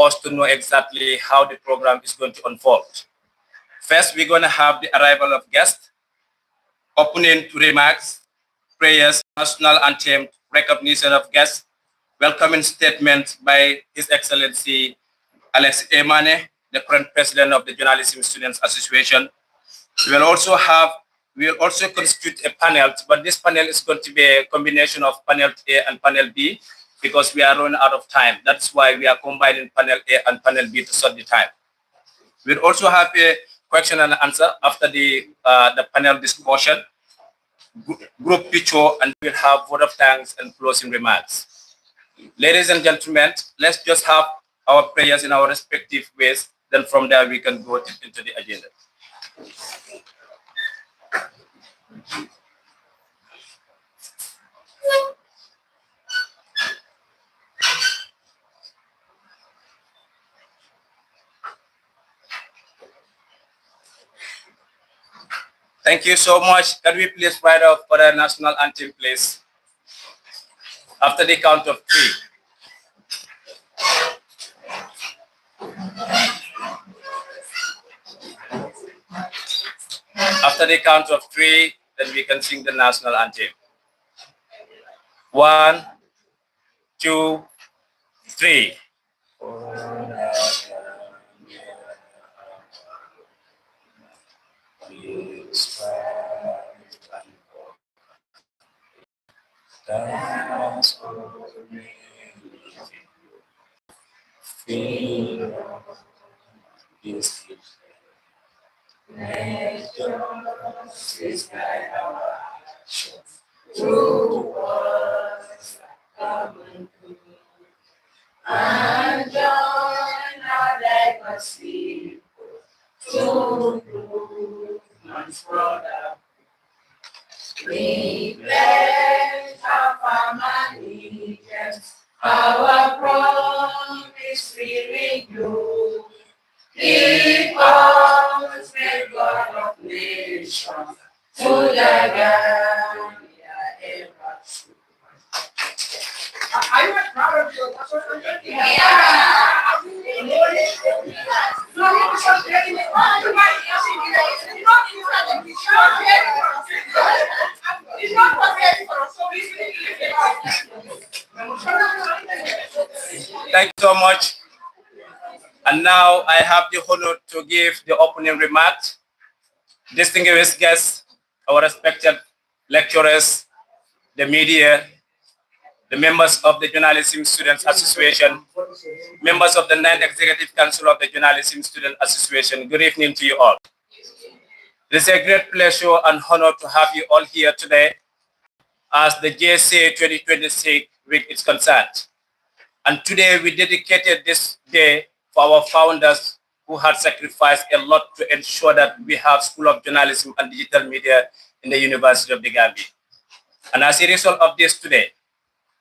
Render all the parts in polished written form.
us to know exactly how the program is going to unfold. First, we're going to have the arrival of guests, opening remarks, prayers, national anthem, recognition of guests, welcoming statements by His Excellency Alex Emane, the current president of the Journalism Students Association. We will also constitute a panel, but this panel is going to be a combination of panel A and panel B because we are running out of time. That's why we are combining panel A and panel B to sort the time. We'll also have a question and answer after the panel discussion, group picture, and we'll have vote of thanks and closing remarks. Ladies and gentlemen, let's just have our prayers in our respective ways. Then from there, we can go into the agenda. Thank you so much. Can we please write up for the national anthem, please? After the count of 3. After the count of 3, then we can sing the national anthem. 1, 2, 3. And join our legacy to man's brother. We pledge our allegiance, our promise we renew. Keep us, the God of nations, to the Gambia ever true. Are you proud of your Thank you so much. And now I have the honor to give the opening remarks. Distinguished guests, our respected lecturers, the media, the members of the Journalism Students Association, members of the 9th Executive Council of the Journalism Student Association. Good evening to you all. It is a great pleasure and honor to have you all here today as the JSA 2026 week is concerned. And today we dedicated this day for our founders who had sacrificed a lot to ensure that we have School of Journalism and Digital Media in the University of the Gambia. And as a result of this today,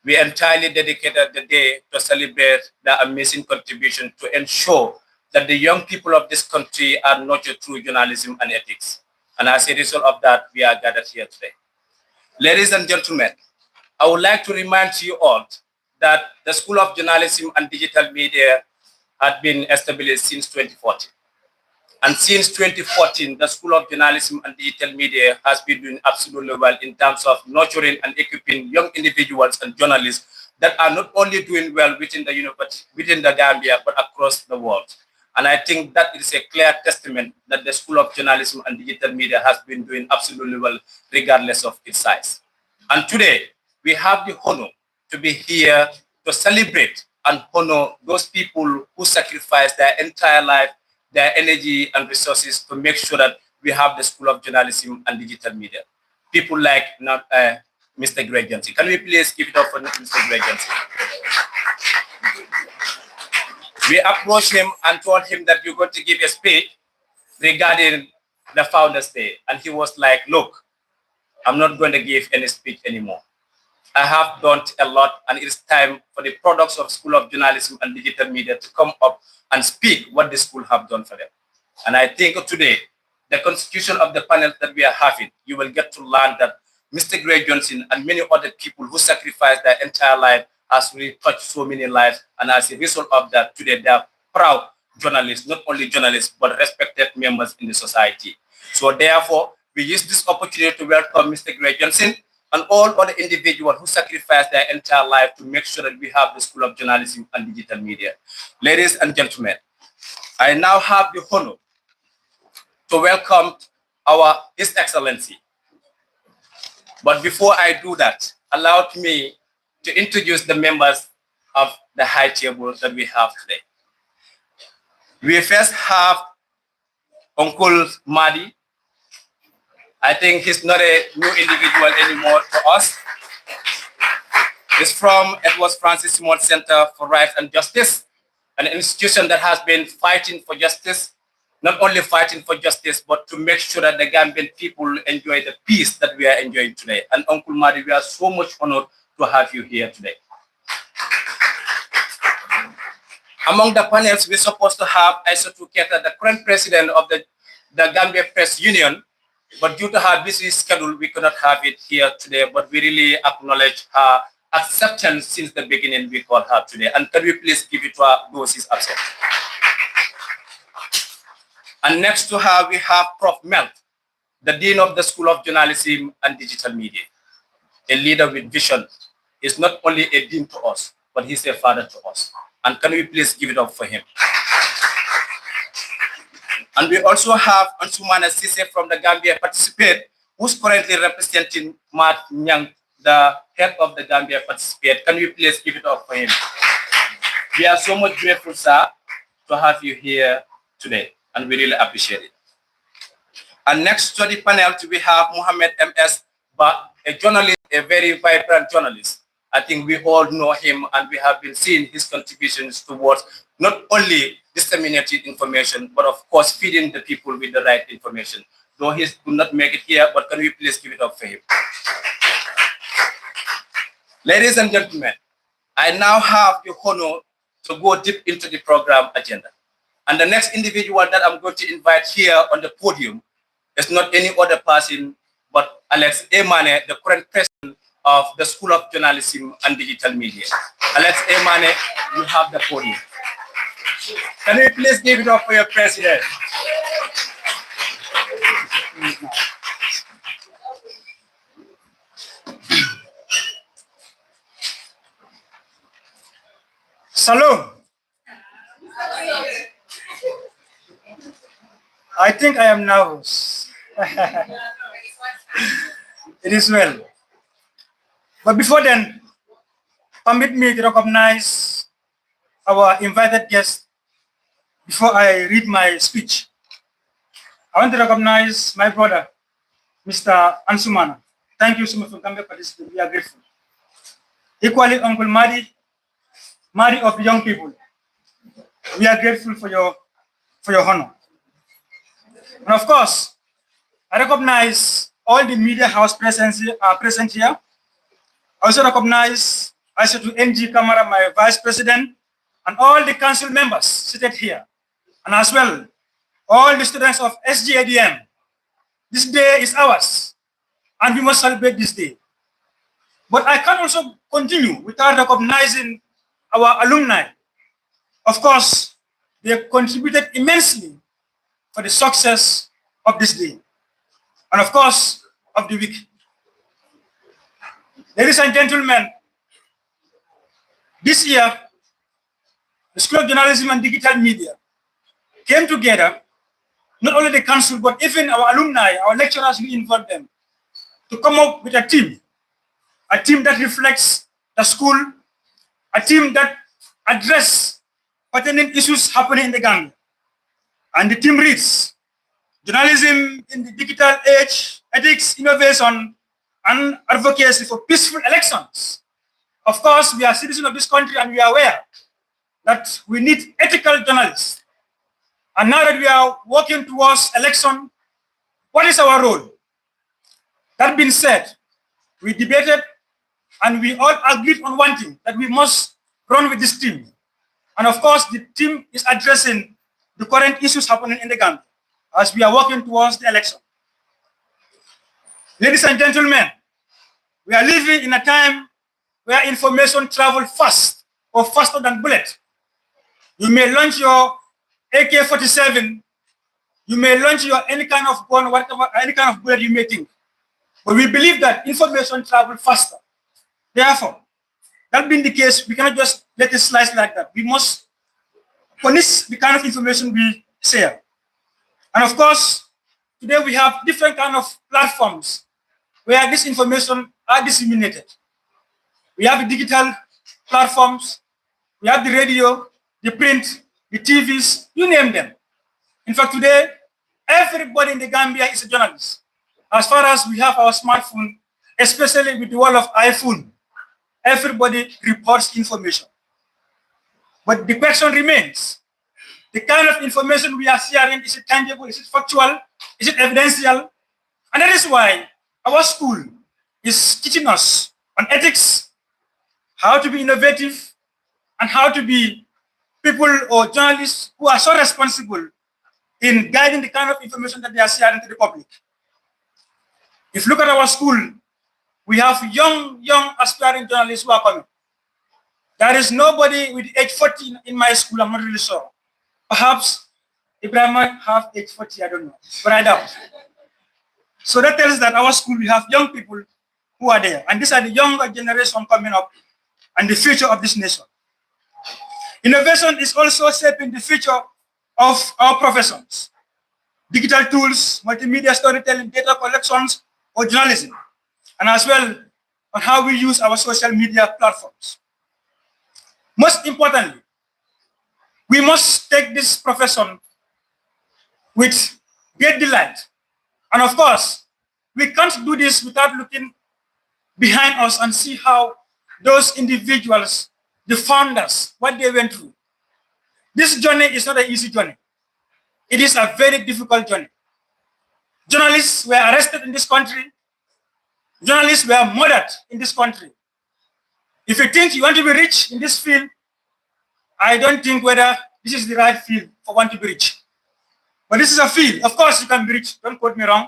we entirely dedicated the day to celebrate the amazing contribution to ensure that the young people of this country are nurtured through journalism and ethics. And as a result of that, we are gathered here today. Ladies and gentlemen, I would like to remind you all that the School of Journalism and Digital Media had been established since 2014. And since 2014, the School of Journalism and Digital Media has been doing absolutely well in terms of nurturing and equipping young individuals and journalists that are not only doing well within the university, within the Gambia, but across the world. And I think that is a clear testament that the School of Journalism and Digital Media has been doing absolutely well, regardless of its size. And today, we have the honor to be here to celebrate and honor those people who sacrificed their entire life, their energy and resources to make sure that we have the School of Journalism and Digital Media. People like Mr. Greg Johnson. Can we please give it up for Mr. Greg Johnson? We approached him and told him that you're going to give a speech regarding the Founders Day. And he was like, look, I'm not going to give any speech anymore. I have done a lot, and it's time for the products of School of Journalism and Digital Media to come up and speak what the school have done for them. And I think today, the constitution of the panel that we are having, you will get to learn that Mr. Gray Johnson and many other people who sacrificed their entire life has really touched so many lives. And as a result of that, today they are proud journalists, not only journalists, but respected members in the society. So therefore, we use this opportunity to welcome Mr. Gray Johnson and all other individuals who sacrificed their entire life to make sure that we have the School of Journalism and Digital Media. Ladies and gentlemen, I now have the honor to welcome His Excellency. But before I do that, allow me to introduce the members of the high table that we have today. We first have Uncle Madi. I think he's not a new individual anymore to us. He's from Edward Francis Simon Center for Rights and Justice, an institution that has been fighting for justice, not only fighting for justice, but to make sure that the Gambian people enjoy the peace that we are enjoying today. And Uncle Madi, we are so much honored to have you here today. Among the panels, we're supposed to have Aissatou Keita, the current president of the Gambia Press Union, but due to her busy schedule, we cannot have it here today, but we really acknowledge her acceptance since the beginning we call her today. And can we please give it to her, those who is absent. And next to her, we have Prof. Melt, the Dean of the School of Journalism and Digital Media, a leader with vision. He's not only a dean to us, but he's a father to us. And can we please give it up for him? And we also have Ansumana Sise from the Gambia Participate, who's currently representing Matt Nyang, the head of the Gambia Participate. Can we please give it up for him? We are so much grateful, sir, to have you here today, and we really appreciate it. And next to the panel, we have Mohammed M.S. Ba, a journalist, a very vibrant journalist. I think we all know him, and we have been seeing his contributions towards not only disseminating information, but of course feeding the people with the right information. Though he could not make it here, but can we please give it up for him? Ladies and gentlemen, I now have the honor to go deep into the program agenda. And the next individual that I'm going to invite here on the podium is not any other person but Alex Emane, the current president of the School of Journalism and Digital Media. Alex Emane, you have the podium. Can you please give it up for your president? Salud. I think I am nervous. It is well. But before then, permit me to recognize our invited guest before I read my speech. I want to recognize my brother, Mr. Ansumana. Thank you so much for coming for this. We are grateful. Equally, Uncle Madi of the young people. We are grateful for your honor. And of course, I recognize all the media house present here. I also recognize Aissatou NG Kamara, my vice president, and all the council members seated here. And as well, all the students of SGADM. This day is ours, and we must celebrate this day. But I can also continue without recognizing our alumni. Of course, they have contributed immensely for the success of this day, and of course, of the week. Ladies and gentlemen, this year, the School of Journalism and Digital Media came together, not only the council, but even our alumni, our lecturers, we involved them, to come up with a team that reflects the school, a team that addresses pertinent issues happening in the Gambia. And the team reads, Journalism in the Digital Age, Ethics, Innovation, and Advocacy for Peaceful Elections. Of course, we are citizens of this country, and we are aware that we need ethical journalists. And now that we are working towards election, what is our role? That being said, we debated and we all agreed on one thing, that we must run with this team. And of course, the team is addressing the current issues happening in the Gambia as we are working towards the election. Ladies and gentlemen, we are living in a time where information travel fast or faster than bullet. You may launch your AK-47, you may launch your any kind of gun, whatever, any kind of bullet you may think. But we believe that information travels faster. Therefore, that being the case, we cannot just let it slide like that. We must punish the kind of information we share. And of course, today we have different kind of platforms where this information are disseminated. We have the digital platforms, we have the radio, the print, the TVs, you name them. In fact, today, everybody in the Gambia is a journalist. As far as we have our smartphone, especially with the world of iPhone, everybody reports information. But the question remains, the kind of information we are sharing, is it tangible, is it factual, is it evidential? And that is why our school is teaching us on ethics, how to be innovative, and how to be people or journalists who are so responsible in guiding the kind of information that they are sharing to the public. If you look at our school, we have young aspiring journalists who are coming. There is nobody with age 40 in my school, I'm not really sure. Perhaps Ibrahim might have age 40, I don't know, but I doubt. So that tells us that our school, we have young people who are there. And these are the younger generation coming up and the future of this nation. Innovation is also shaping the future of our professions. Digital tools, multimedia storytelling, data collections, or journalism. And as well on how we use our social media platforms. Most importantly, we must take this profession with great delight. And of course, we can't do this without looking behind us and see how those individuals, the founders, what they went through. This journey is not an easy journey. It is a very difficult journey. Journalists were arrested in this country. Journalists were murdered in this country. If you think you want to be rich in this field, I don't think whether this is the right field for one to be rich. But this is a field. Of course, you can be rich. Don't quote me wrong.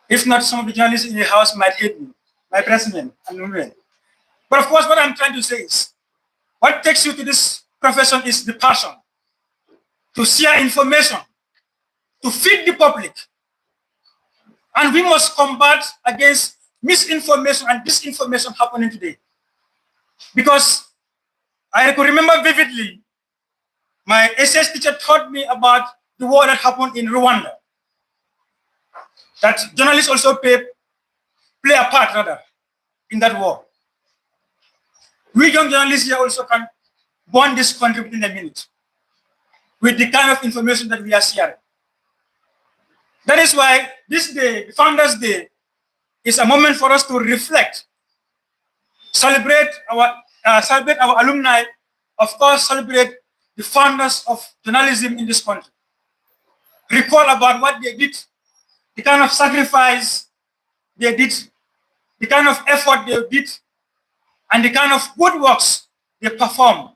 If not, some of the journalists in the house might hate me, my president and women. But of course, what I'm trying to say is, what takes you to this profession is the passion to share information, to feed the public. And we must combat against misinformation and disinformation happening today. Because I could remember vividly, my SS teacher taught me about the war that happened in Rwanda. That journalists also play a part rather in that war. We young journalists here also can burn this country within a minute with the kind of information that we are sharing. That is why this day, the Founders' Day, is a moment for us to reflect, celebrate our alumni, of course, celebrate the founders of journalism in this country. Recall about what they did, the kind of sacrifice they did, the kind of effort they did, and the kind of good works they performed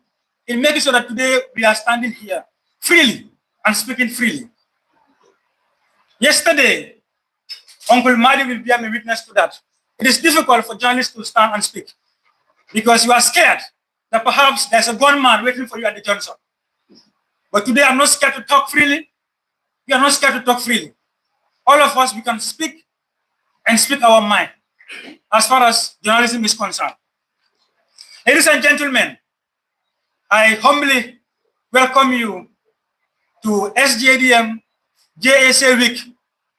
in making sure that today we are standing here freely and speaking freely. Yesterday, Uncle Madi will bear me witness to that. It is difficult for journalists to stand and speak because you are scared that perhaps there's a gunman waiting for you at the junction. But today I'm not scared to talk freely. We are not scared to talk freely. All of us, we can speak and speak our mind as far as journalism is concerned. Ladies and gentlemen, I humbly welcome you to SJDM JSA Week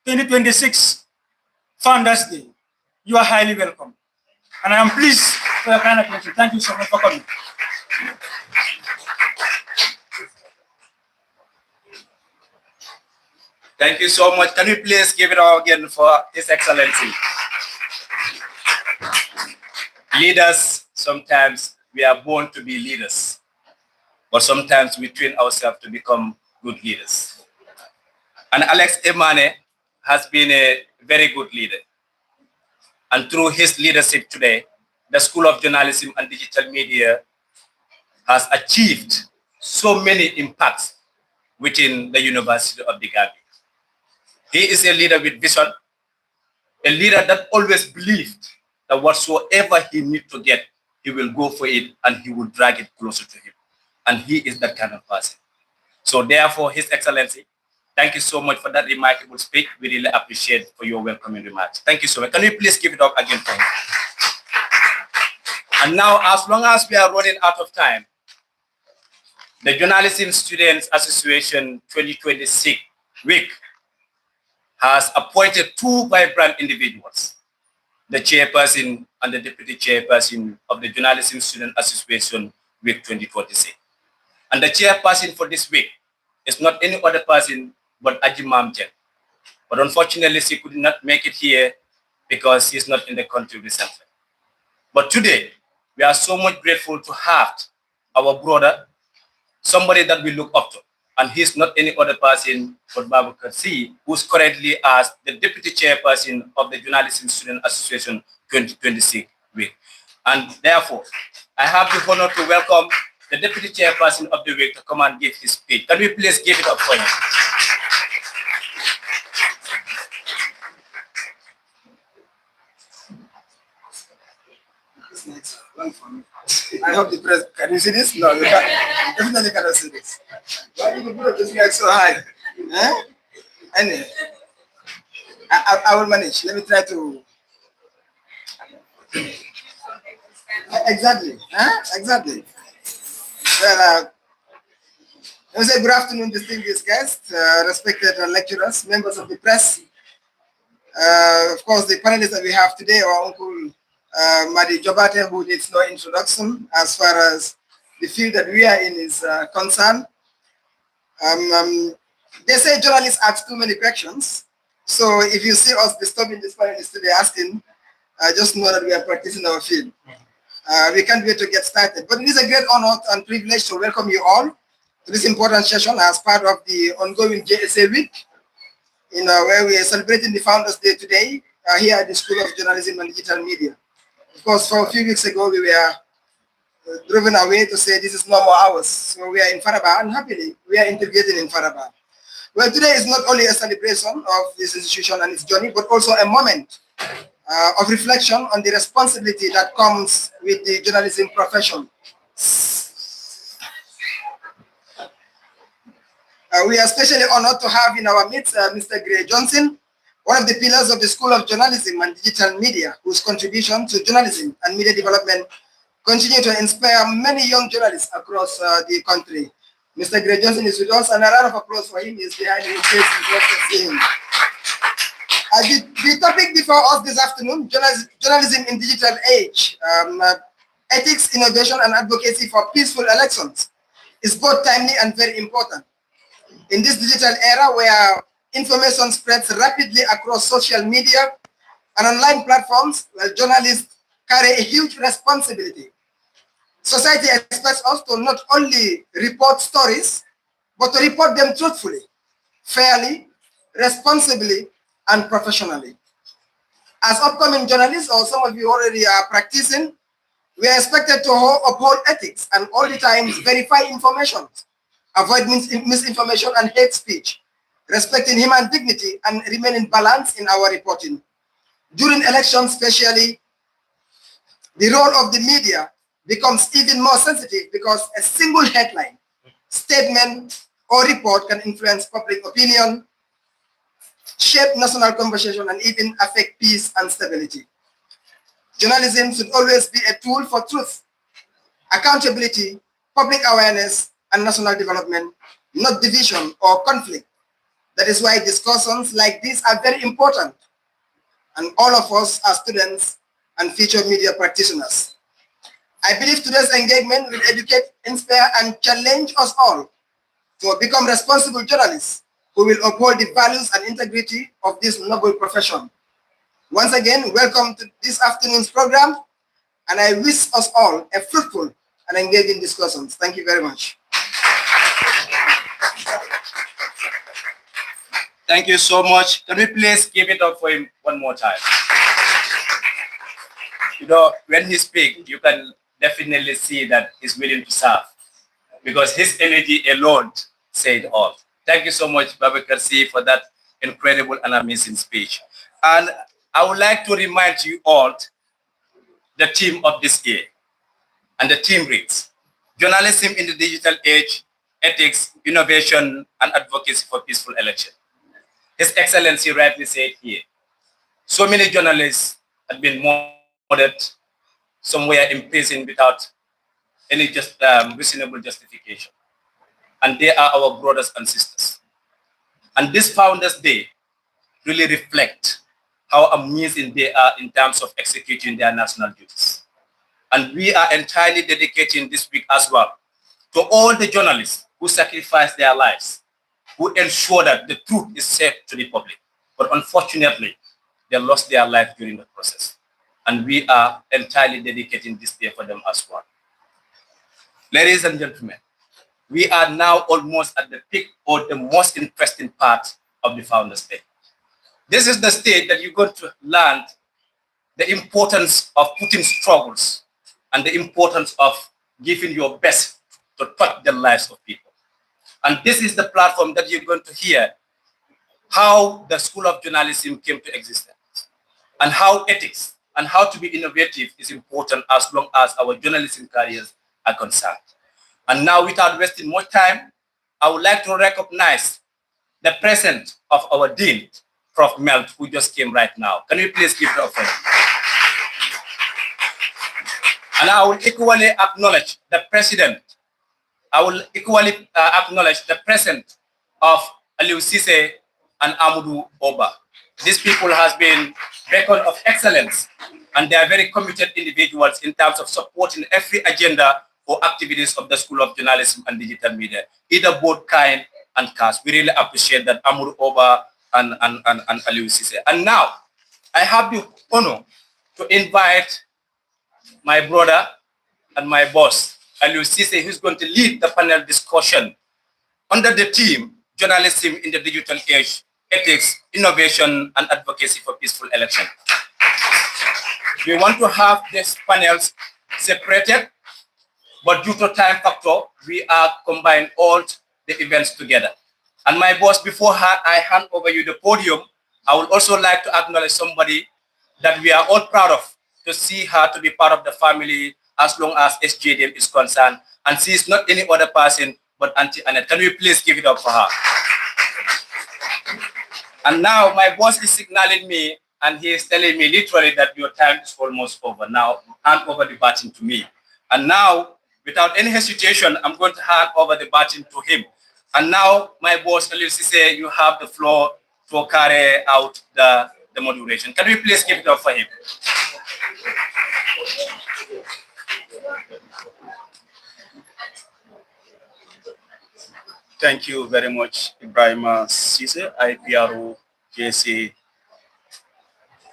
2026 Founders Day. You are highly welcome. And I am pleased for your kind attention. Thank you so much for coming. Thank you so much. Can we please give it all again for His Excellency? Leaders, sometimes we are born to be leaders, but sometimes we train ourselves to become good leaders. And Alex Emane has been a very good leader. And through his leadership today, the School of Journalism and Digital Media has achieved so many impacts within the University of the Gambia. He is a leader with vision, a leader that always believed that whatsoever he needs to get, he will go for it and he will drag it closer to him. And he is that kind of person. So therefore, His Excellency, thank you so much for that remarkable speech. We really appreciate for your welcoming remarks. Thank you so much. Can we please give it up again for him? And now, as long as we are running out of time, the Journalism Students Association 2026 week has appointed two vibrant individuals, the chairperson and the deputy chairperson of the Journalism Student Association week 2026. And the chairperson for this week is not any other person but Ajimam Jen. But unfortunately, she could not make it here because she's not in the country recently. But today, we are so much grateful to have our brother, somebody that we look up to. And he's not any other person but Babu Kasi, who's currently as the deputy chairperson of the Journalism Student Association 2026 week. And therefore, I have the honor to welcome the deputy chairperson of the week to come and give his speech. Can we please give it up for him? I hope the press can you see this? No, you can't. Definitely cannot see this. Why do you put this like so high? Eh? Anyway, I will manage. Let me try to. Exactly. Huh? Exactly. Well, let me say good afternoon, distinguished guests, respected lecturers, members of the press. Of course, the panelists that we have today, our uncle Madi Jobate, who needs no introduction as far as the field that we are in is concerned. They say journalists ask too many questions. So if you see us disturbing this panelist today asking, just know that we are practicing our field. We can't wait to get started. But it is a great honor and privilege to welcome you all to this important session as part of the ongoing JSA week, where we are celebrating the Founders Day today here at the School of Journalism and Digital Media. Of course, for a few weeks ago, we were driven away to say this is no more ours. So we are in Faraba, and happily, we are integrating in Faraba. Well, today is not only a celebration of this institution and its journey, but also a moment of reflection on the responsibility that comes with the journalism profession. We are especially honored to have in our midst Mr. Gray Johnson, one of the pillars of the School of Journalism and Digital Media, whose contribution to journalism and media development continue to inspire many young journalists across the country. Mr. Gray Johnson is with us, and a round of applause for him. He is behind me. The topic before us this afternoon, journalism in digital age, ethics, innovation, and advocacy for peaceful elections, is both timely and very important. In this digital era where information spreads rapidly across social media and online platforms, journalists carry a huge responsibility. Society expects us to not only report stories, but to report them truthfully, fairly, responsibly, and professionally. As upcoming journalists, or some of you already are practicing, we are expected to uphold ethics and all the times verify information, avoid misinformation and hate speech, respecting human dignity, and remaining balanced in our reporting. During elections especially, the role of the media becomes even more sensitive because a single headline, statement, or report can influence public opinion, shape national conversation, and even affect peace and stability. Journalism should always be a tool for truth, accountability, public awareness, and national development, not division or conflict. That is why discussions like these are very important, and all of us are students and future media practitioners. I believe today's engagement will educate, inspire, and challenge us all to become responsible journalists who will uphold the values and integrity of this noble profession. Once again, welcome to this afternoon's program, and I wish us all a fruitful and engaging discussions. Thank you very much. Thank you so much. Can we please give it up for him one more time? When he speaks, you can definitely see that he's willing to serve because his energy alone said all. Thank you so much, Babakar C, for that incredible and amazing speech. And I would like to remind you all the theme of this year. And the theme reads, Journalism in the Digital Age, Ethics, Innovation, and Advocacy for Peaceful Election. His Excellency rightly said here, so many journalists have been murdered, somewhere imprisoned without any reasonable justification. And they are our brothers and sisters. And this Founders Day really reflect how amazing they are in terms of executing their national duties. And we are entirely dedicating this week as well to all the journalists who sacrificed their lives, who ensure that the truth is said to the public. But unfortunately, they lost their life during the process. And we are entirely dedicating this day for them as well. Ladies and gentlemen, we are now almost at the peak or the most interesting part of the Founders Day. This is the stage that you're going to learn the importance of putting struggles and the importance of giving your best to touch the lives of people. And this is the platform that you're going to hear how the School of Journalism came to existence and how ethics and how to be innovative is important as long as our journalism careers are concerned. And now, without wasting more time, I would like to recognize the presence of our Dean, Prof. Melt, who just came right now. Can we please give it up for him? And I will equally acknowledge the President. I will equally acknowledge the presence of Aliou Cisse and Amadou Oba. These people has been beacon of excellence, and they are very committed individuals in terms of supporting every agenda or activities of the School of Journalism and Digital Media, either both kind and caste. We really appreciate that, Amadou Oba and Aliou Cisse. And now, I have the honor to invite my brother and my boss, Aliou Cisse, who's going to lead the panel discussion under the theme, Journalism in the Digital Age, Ethics, Innovation, and Advocacy for Peaceful Election. We want to have these panels separated, but due to time factor, we are combining all the events together. And my boss, before I hand over you the podium, I would also like to acknowledge somebody that we are all proud of, to see her to be part of the family as long as SJDM is concerned. And she is not any other person but Auntie Annette. Can we please give it up for her? And now my boss is signaling me, and he is telling me literally that your time is almost over. Now, hand over the baton to me. And now, without any hesitation, I'm going to hand over the baton to him. And now, my boss, Aliou Cisse, you have the floor to carry out the moderation. Can we please give it up for him? Thank you very much, Ibrahim Cisse, IPRO JSA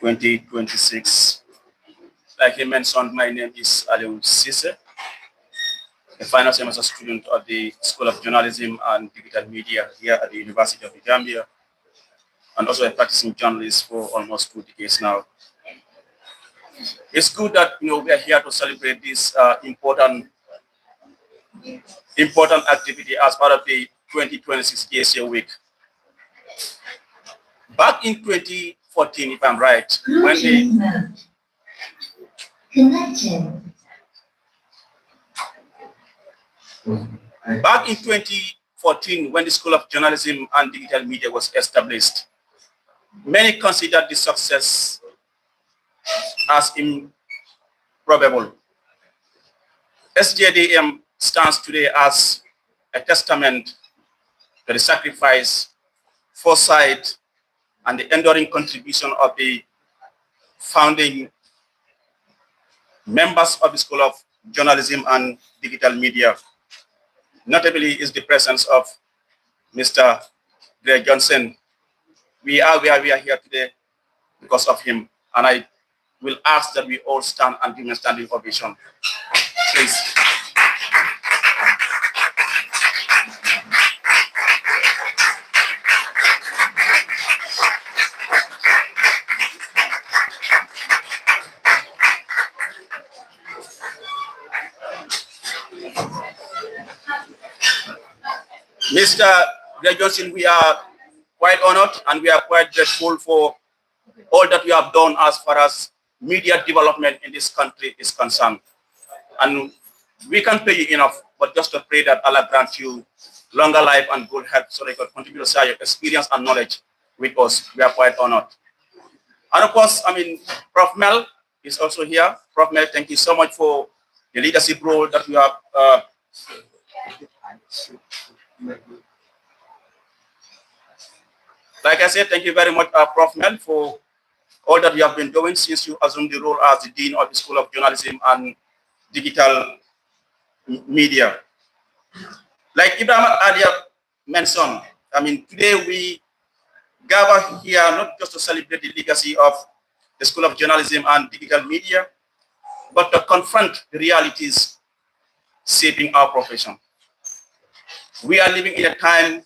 2026. Like he mentioned, my name is Aliou Cisse, a final semester student of the School of Journalism and Digital Media here at the University of the Gambia, and also a practicing journalist for almost 2 decades now. It's good that we are here to celebrate this important activity as part of the 2026 JSA week. Back in 2014, if I'm right, back in 2014, when the School of Journalism and Digital Media was established, many considered the success as improbable. SJDM stands today as a testament to the sacrifice, foresight, and the enduring contribution of the founding members of the School of Journalism and Digital Media. Notably is the presence of Mr. Greg Johnson. We are where we are here today because of him, and I will ask that we all stand and give him a standing ovation. Please. Mr. Greg Johnson, we are quite honored and we are quite grateful for all that you have done as far as media development in this country is concerned. And we can't pay you enough, but just to pray that Allah grant you longer life and good health so they can continue to share your experience and knowledge with us. We are quite honored. And of course, Prof. Mel is also here. Prof. Mel, thank you so much for the leadership role that you have. Like I said, thank you very much, Prof. Mel, for all that you have been doing since you assumed the role as the Dean of the School of Journalism and Digital Media. Like Ibrahim earlier mentioned, today we gather here not just to celebrate the legacy of the School of Journalism and Digital Media, but to confront the realities shaping our profession. We are living in a time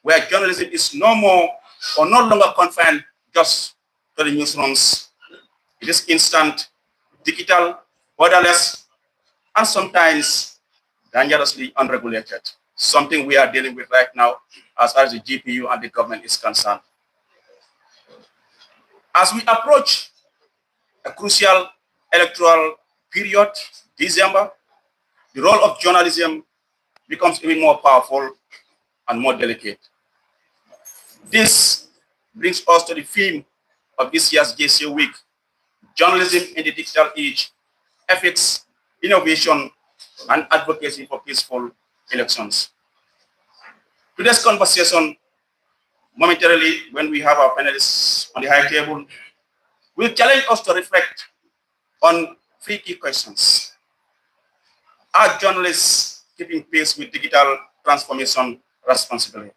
where journalism is no longer confined just to the newsrooms. It is instant, digital, borderless, and sometimes dangerously unregulated, something we are dealing with right now as far as the GPU and the government is concerned. As we approach a crucial electoral period, December, the role of journalism becomes even more powerful and more delicate. This brings us to the theme of this year's JSA Week, Journalism in the Digital Age, Ethics, Innovation, and Advocacy for Peaceful Elections. Today's conversation, momentarily, when we have our panelists on the high table, will challenge us to reflect on three key questions. Are journalists keeping pace with digital transformation responsibly?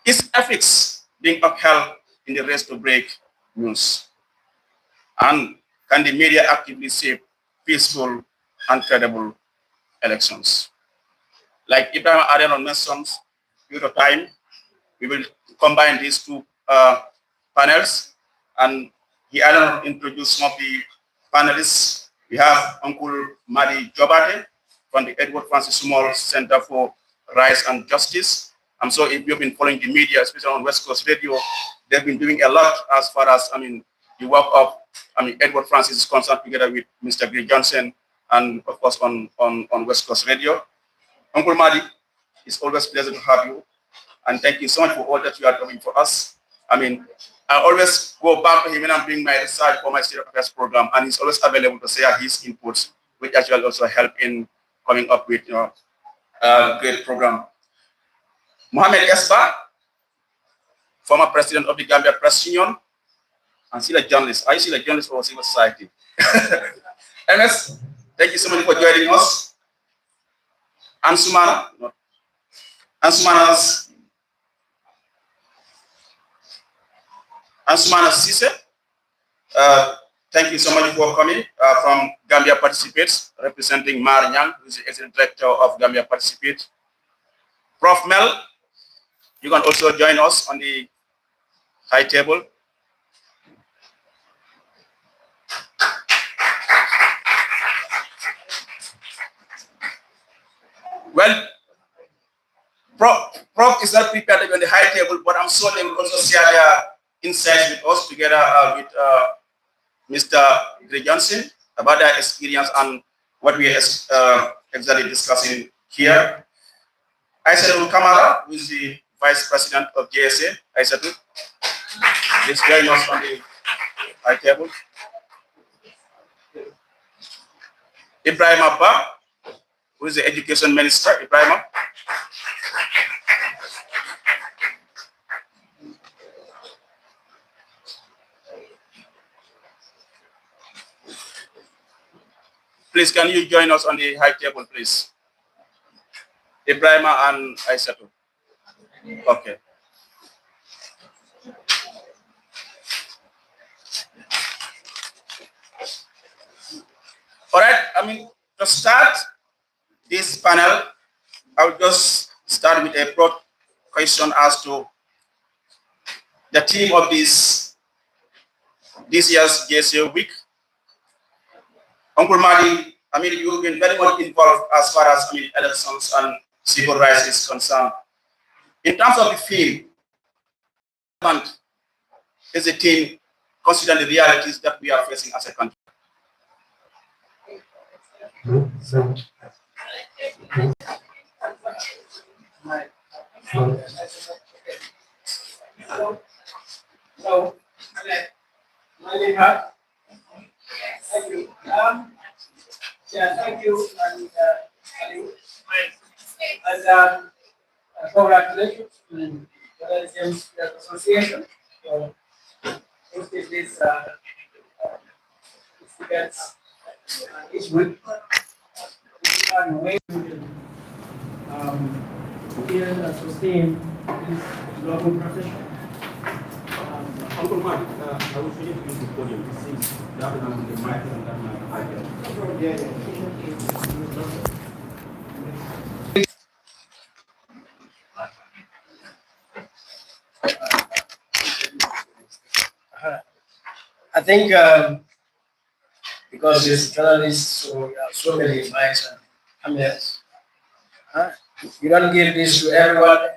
Is ethics being upheld in the race to break news? And can the media actively shape peaceful and credible elections? Like Ibrahim Ariel mentioned, due to time, we will combine these two panels, and he will introduce some of the panelists. We have Uncle Madi Jobate from the Edward Francis Small Center for Rights and Justice. I'm sure if you've been following the media, especially on West Coast Radio, they've been doing a lot as far as, the work of, Edward Francis is concerned, together with Mr. Gray Johnson, and of course on West Coast Radio. Uncle Madi, it's always a pleasure to have you. And thank you so much for all that you are doing for us. I always go back to him when I'm doing my research for my State of Affairs program, and he's always available to share his inputs, which actually also help in coming up with a great program. Mohamed Esba, former president of the Gambia Press Union, and still a journalist. Are you still a journalist for civil society? MS, thank you so much for joining us. Ansumana Sise, thank you so much for coming from Gambia Participates, representing Mar Nyang, who is the executive director of Gambia Participate. Prof. Mel, you can also join us on the high table. Well, Prof is not prepared to be on the high table, but I'm sure they will also share their insights with us together with Mr. Gray Johnson about their experience and what we are exactly discussing here. Aissatou Kamara, who is the Vice President of JSA. Aissatou, please join us on the high table. Ibrahim Abba, who is the Education Minister. Ibrahim. Please, can you join us on the high table, please? Ibrahim and Aissatou. Okay. All right, to start this panel, I will just start with a broad question as to the theme of this year's JSA Week. Uncle Madi, you've been very much involved as far as elections and civil rights is concerned. In terms of the theme, is the theme considering the realities that we are facing as a country. So, thank you. Yeah, thank you. And congratulations to the James Association for hosting this events each week. And way here and sustain this global profession. Uncle Mark, I will finish with the podium since that one on the mic and that I think because it's journalists, so we have so many advice and comments. You don't give this to everyone.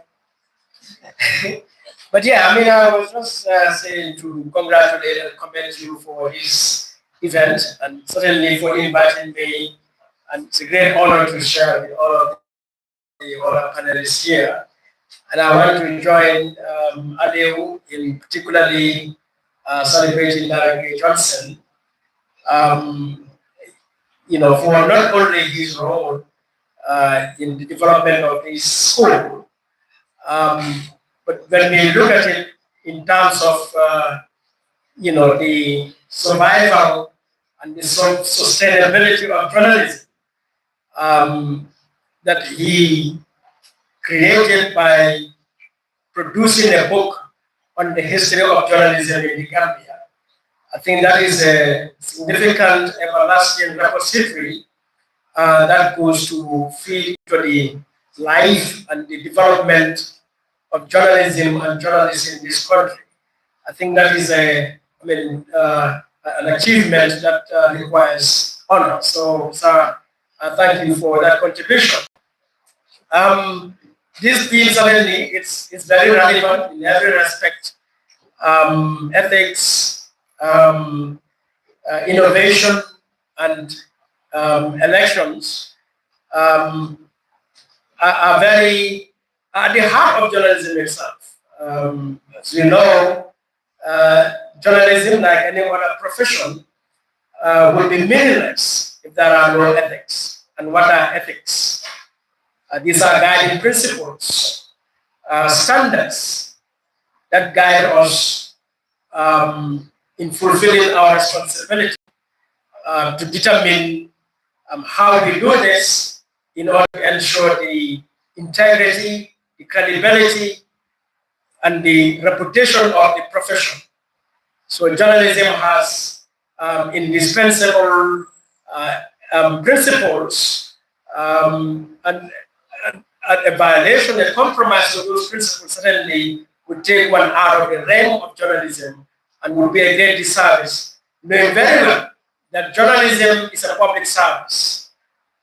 But yeah, I mean, I was just saying to congratulate and commend you for this event and certainly for inviting me. And it's a great honor to share with all of the other panelists here. And I want to join Adeu in particularly celebrating Larry Johnson, for not only his role in the development of this school, but when we look at it in terms of, the survival and the sustainability of journalism that he created by producing a book on the history of journalism in the Gambia. I think that is a significant everlasting repository that goes to feed into the life and the development of journalism and journalists in this country. I think that is an achievement that requires honor. So, sir, thank you for that contribution. This theme certainly it's very relevant in every respect. Ethics, innovation, and elections are very at the heart of journalism itself. As you know, journalism, like any other profession, will be meaningless if there are no ethics. And what are ethics? These are guiding principles, standards that guide us in fulfilling our responsibility to determine how we do this in order to ensure the integrity, the credibility, and the reputation of the profession. So journalism has indispensable principles, and a violation, a compromise of those principles certainly would take one out of the realm of journalism and would be a great disservice, knowing very well that journalism is a public service.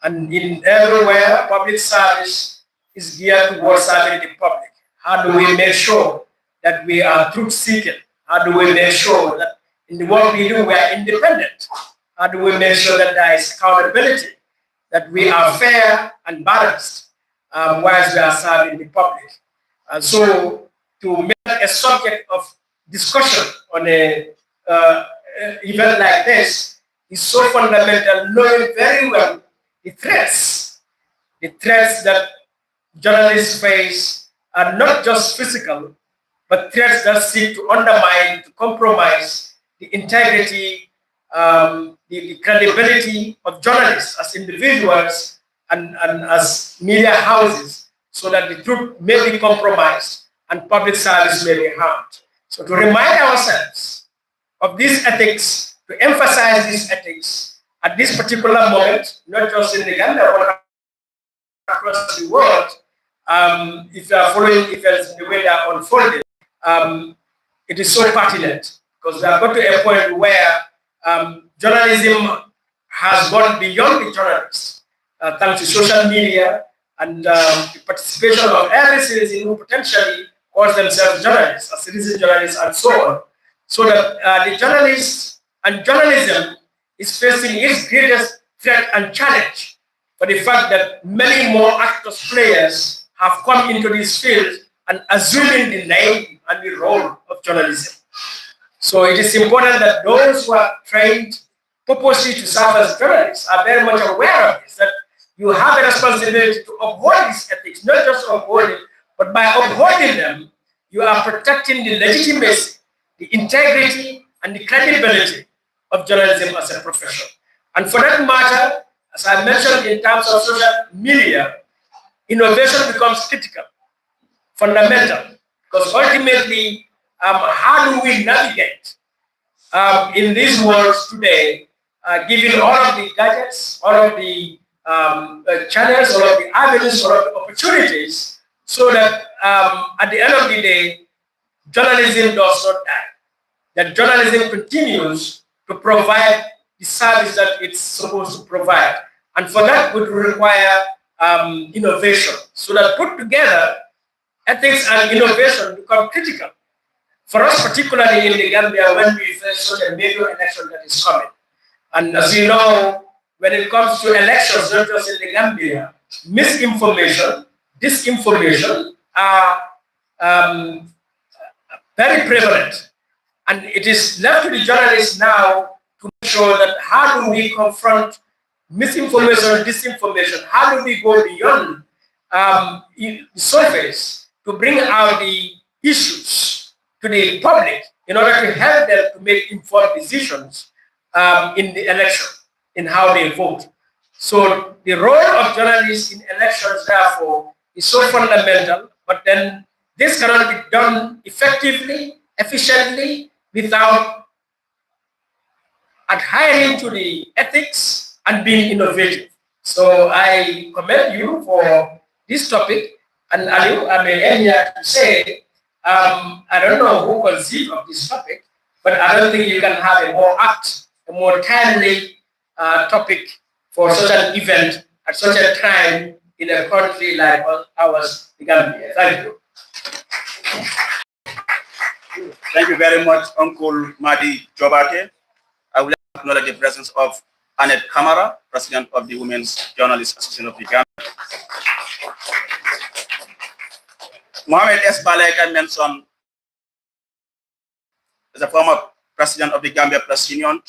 And in everywhere, public service is geared towards serving the public. How do we make sure that we are truth-seeking? How do we make sure that in the work we do, we are independent? How do we make sure that there is accountability, that we are fair and balanced whilst we are serving the public? And so to make a subject of discussion on an event like this is so fundamental, knowing very well the threats that journalists face are not just physical, but threats that seek to undermine, to compromise the integrity, the credibility of journalists as individuals and as media houses, so that the truth may be compromised and public service may be harmed. So to remind ourselves of these ethics, to emphasize these ethics at this particular moment, not just in the Gambia, but across the world, if you are following events in the way they are unfolding, it is so pertinent because we have got to a point where journalism has gone beyond the journalists, thanks to social media and the participation of every citizen who potentially calls themselves journalists, citizen journalists, and so on. so that the journalists and journalism is facing its greatest threat and challenge for the fact that many more actors, players have come into this field and assuming the name and the role of journalism. So it is important that those who are trained purposely to serve as journalists are very much aware of this, that you have a responsibility to uphold these ethics, not just uphold it, but by upholding them, you are protecting the legitimacy, the integrity, and the credibility of journalism as a profession. And for that matter, as I mentioned in terms of social media, innovation becomes critical, fundamental, because ultimately, how do we navigate in these worlds today, given all of the gadgets, all of the channels, all of the avenues, all of the opportunities, so that at the end of the day, journalism does not die. That journalism continues to provide the service that it's supposed to provide. And for that would require innovation. So that put together, ethics and innovation become critical. For us, particularly in the Gambia, when we face such a major election that is coming. And as you know, when it comes to elections, not just in the Gambia, misinformation, disinformation are very prevalent. And it is left to the journalists now to make sure that how do we confront misinformation, disinformation, how do we go beyond the surface to bring out the issues to the public in order to help them to make informed decisions in the election, in how they vote. So the role of journalists in elections, therefore, is so fundamental, but then this cannot be done effectively, efficiently, without adhering to the ethics and being innovative. So I commend you for this topic. And Aliu, I may end here to say, I don't know who conceived of this topic, but I don't think you can have a more apt, a more timely topic for such an event at such a time in a country like ours, the Gambia. Thank you. Thank you very much, Uncle Madi Jobate. I would like to acknowledge the presence of Annette Kamara, President of the Women's Journalists Association of the Gambia. Mohamed S. Baleka mentioned is a former president of the Gambia Press Union,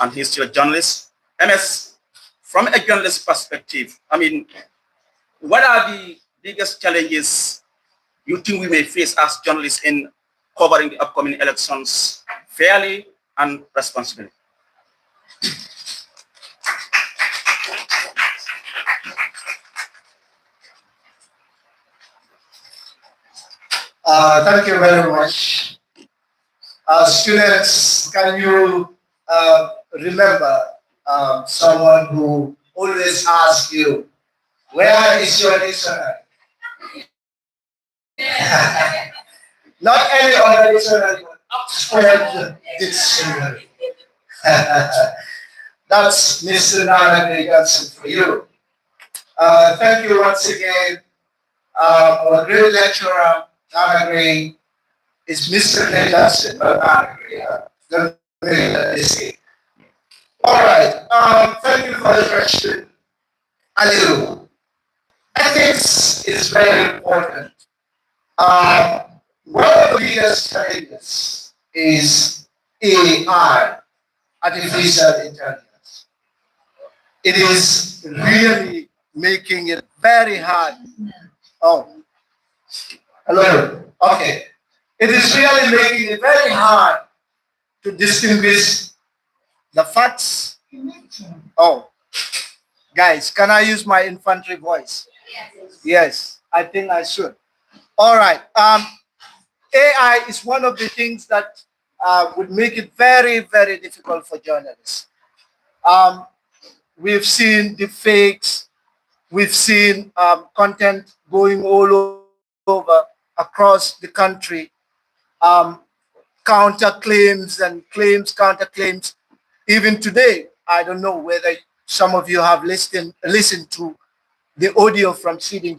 and he's still a journalist. MS, from a journalist perspective, I mean, what are the biggest challenges you think we may face as journalists in covering the upcoming elections fairly and responsibly? Thank you very much. Students, can you remember someone who always asks you, where is your dictionary? Not any other dictionary, but Oxford Dictionary. That's Mr. Nana Johnson for you. Thank you once again. Our great lecturer, Nana Gray, is Mr. Johnson, but Nana Gray. All right. Thank you for the question. Aliu. Ethics is very important. One of the biggest challenges is AI, artificial intelligence. It is really making it very hard. Oh, hello. Okay. It is really making it very hard to distinguish the facts. Oh, guys, can I use my infantry voice? Yes, I think I should. All right. AI is one of the things that would make it very, very difficult for journalists. We've seen the fakes. We've seen content going all over across the country. Counterclaims and claims, counterclaims. Even today, I don't know whether some of you have listened to the audio from Sweden.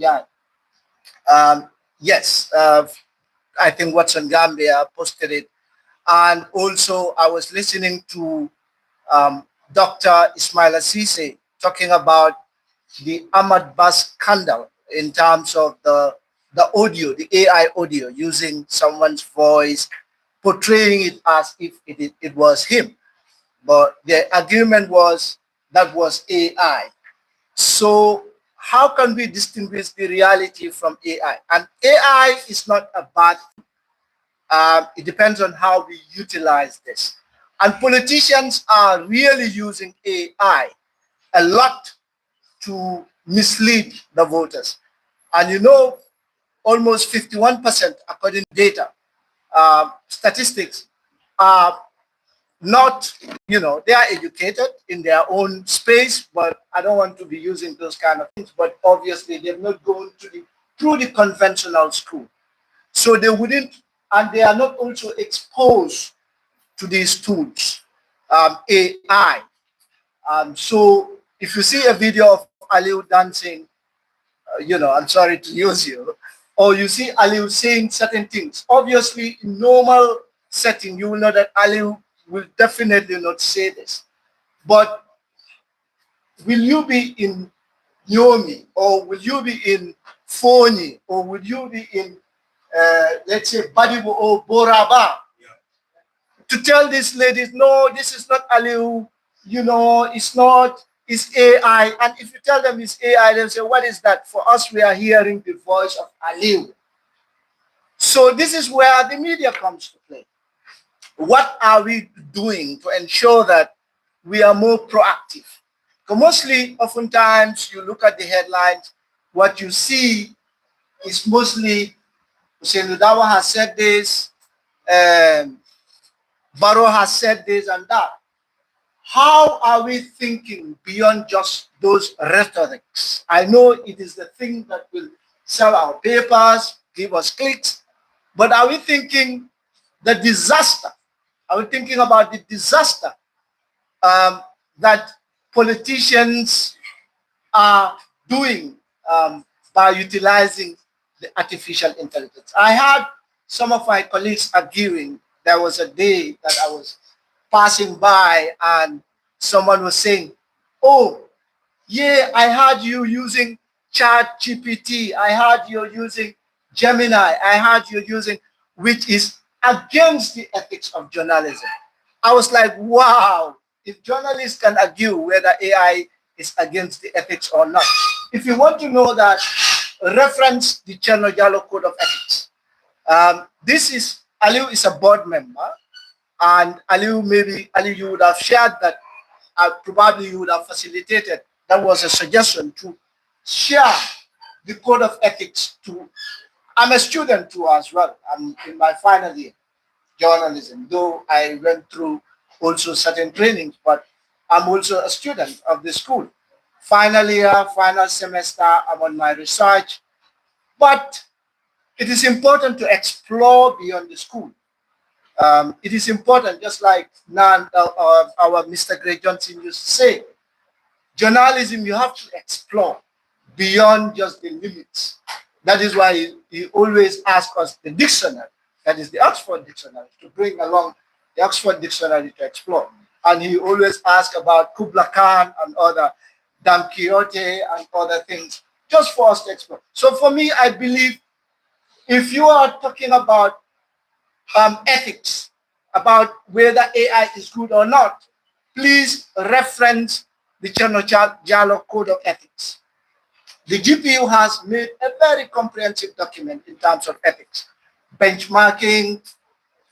Yes, I think Watson Gambia posted it And also I was listening to Dr. Ismail Assise talking about the Ahmad Bas scandal in terms of the audio, the AI audio, using someone's voice, portraying it as if it was him. But the argument was that was AI. So how can we distinguish the reality from AI? And AI is not a bad thing. It depends on how we utilize this. And politicians are really using AI a lot to mislead the voters. And you know, almost 51%, according to data, statistics, are not, you know, they are educated in their own space, but I don't want to be using those kind of things, but obviously they're not going to through the conventional school. So they wouldn't, and they are not also exposed to these tools, AI. So if you see a video of Aliu dancing, you know, I'm sorry to use you, or you see Aliu saying certain things, obviously in normal setting, you will know that Aliu will definitely not say this. But will you be in Yomi, or will you be in Foni, or will you be in, let's say, Badibu or Boraba, to tell these ladies, no, this is not Aliu, you know, it's not, it's AI. And if you tell them it's AI, they'll say, what is that? For us, we are hearing the voice of Aliu. So this is where the media comes to play. What are we doing to ensure that we are more proactive? Because mostly, oftentimes, you look at the headlines, what you see is mostly Hussein Ludawa has said this, Barrow has said this and that. How are we thinking beyond just those rhetorics? I know it is the thing that will sell our papers, give us clicks, but are we thinking the disaster? Are we thinking about the disaster that politicians are doing by utilizing the artificial intelligence? I had some of my colleagues arguing. There was a day that I was passing by and someone was saying, oh, yeah, I heard you using Chat GPT. I heard you're using Gemini. I heard you're using, which is against the ethics of journalism. I was like, wow, if journalists can argue whether AI is against the ethics or not. If you want to know that, reference the Cherno Jallo Code of Ethics. This is, Aliu is a board member, and Aliu, maybe Aliu, you would have shared that, probably you would have facilitated. That was a suggestion to share the code of ethics to, I'm a student too as well. I'm in my final year, journalism, though I went through also certain trainings, but I'm also a student of the school. Final year, final semester, I'm on my research, but it is important to explore beyond the school. It is important, just like our Mr. Gray Johnson used to say, journalism, you have to explore beyond just the limits. That is why he always asks us the dictionary, that is the Oxford Dictionary, to bring along the Oxford Dictionary to explore. And he always asks about Kubla Khan and other, Don Quixote and other things, just for us to explore. So for me, I believe if you are talking about ethics, about whether AI is good or not, please reference the Cherno Jallo Code of Ethics. The GPU has made a very comprehensive document in terms of ethics, benchmarking,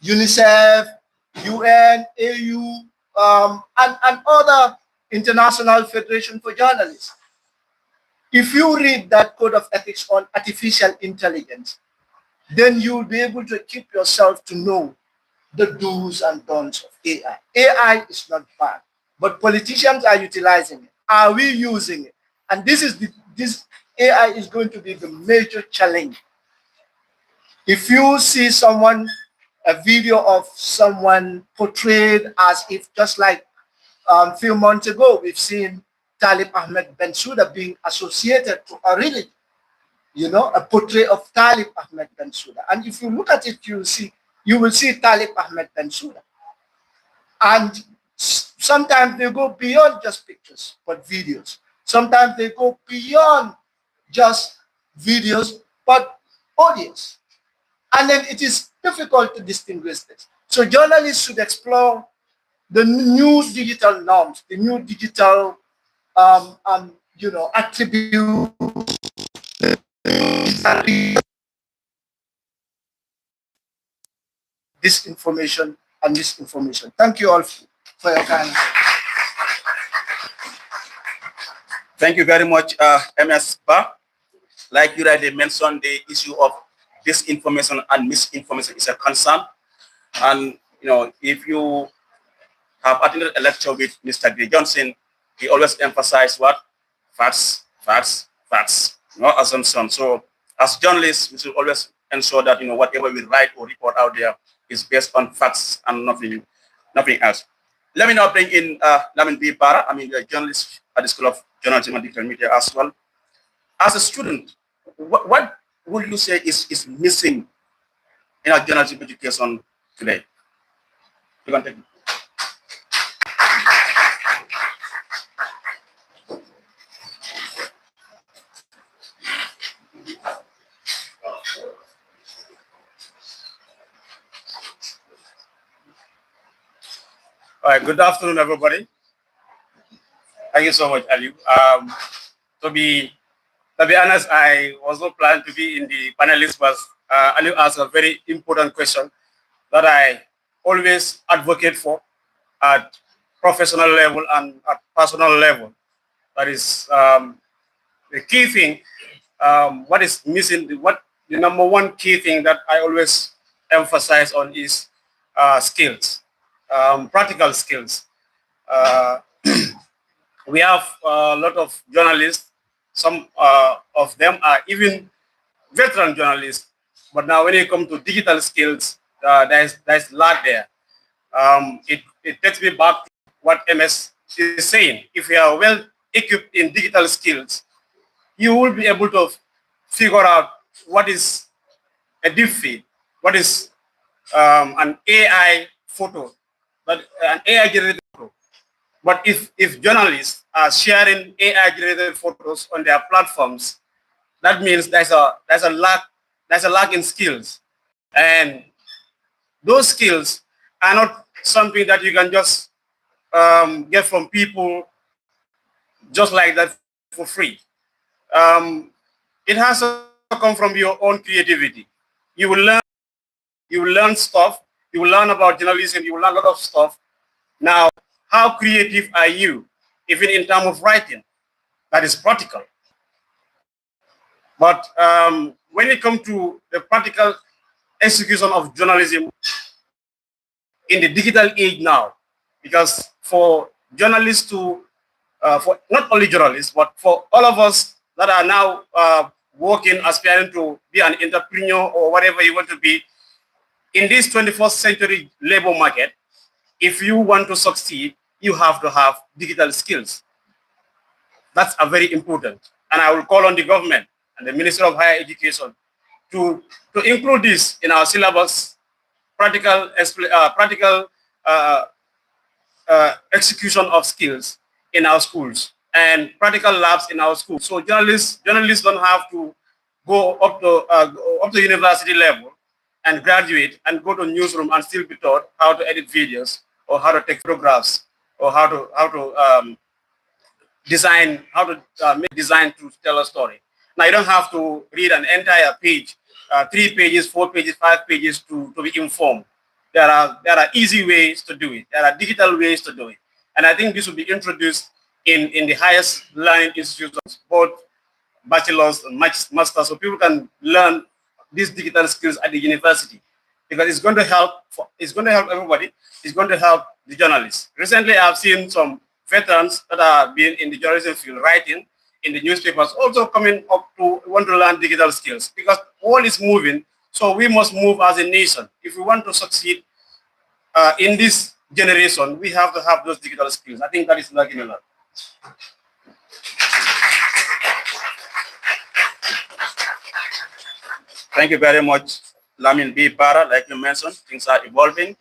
UNICEF, UN, AU, and other international federation for journalists. If you read that code of ethics on artificial intelligence, then you'll be able to keep yourself to know the do's and don'ts of AI. AI is not bad, but politicians are utilizing it. Are we using it? And this AI is going to be the major challenge. If you see someone, a video of someone portrayed as if, just like a few months ago, we've seen Talib Ahmed Bensouda being associated to a religion, you know, a portrait of Talib Ahmed Bensouda. And if you look at it, you'll see you will see Talib Ahmed Bensouda. And sometimes they go beyond just pictures, but videos. Sometimes they go beyond just videos, but audios. And then it is difficult to distinguish this. So journalists should explore the new digital norms, the new digital, attributes, disinformation and misinformation. Thank you all for your kindness. Thank you very much, MS Ba. Like you already mentioned, the issue of disinformation and misinformation is a concern. And, if you have attended a lecture with Mr. Gray Johnson, he always emphasized what? Facts, facts, facts, no assumption. So as journalists, we should always ensure that, whatever we write or report out there is based on facts and nothing else. Let me now bring in Lamin B. Para. A journalist at the School of Journalism and Digital Media as well. As a student, what would you say is missing in our journalism education today? You can take it. All right, good afternoon, everybody. Thank you so much, Ali. To be honest, I was not planning to be in the panelists, but Ali asked a very important question that I always advocate for at professional level and at personal level. That is the key thing. What is missing? The number one key thing that I always emphasize on is skills, practical skills. We have a lot of journalists. Some of them are even veteran journalists. But now when you come to digital skills, there's lack there. It takes me back to what MS is saying. If you are well equipped in digital skills, you will be able to figure out what is a deepfake, what is an AI photo, but an AI generated photo. But if journalists are sharing AI generated photos on their platforms, that means there's a lack in skills. And those skills are not something that you can just get from people just like that for free. It has to come from your own creativity. You will learn stuff, you will learn about journalism, you will learn a lot of stuff. Now, how creative are you, even in terms of writing? That is practical. But when it comes to the practical execution of journalism in the digital age now, because for journalists for not only journalists, but for all of us that are now working, aspiring to be an entrepreneur or whatever you want to be, in this 21st century labor market, if you want to succeed, you have to have digital skills. That's a very important. And I will call on the government and the Ministry of Higher Education to include this in our syllabus, practical execution of skills in our schools and practical labs in our schools. So journalists don't have to go up to university level and graduate and go to newsroom and still be taught how to edit videos or how to take photographs or how to design, make design to tell a story. Now you don't have to read an entire page, 3 pages, 4 pages, 5 pages to be informed. There are easy ways to do it. There are digital ways to do it. And I think this will be introduced in the highest learning institutions, both bachelors and masters, so people can learn these digital skills at the university, because it's going to help everybody. It's going to help the journalists. Recently, I've seen some veterans that are being in the journalism field, writing in the newspapers, also coming up to want to learn digital skills, because all is moving. So we must move as a nation. If we want to succeed in this generation, we have to have those digital skills. I think that is lacking a lot. Thank you very much, Lamin B. Bara, like you mentioned, things are evolving.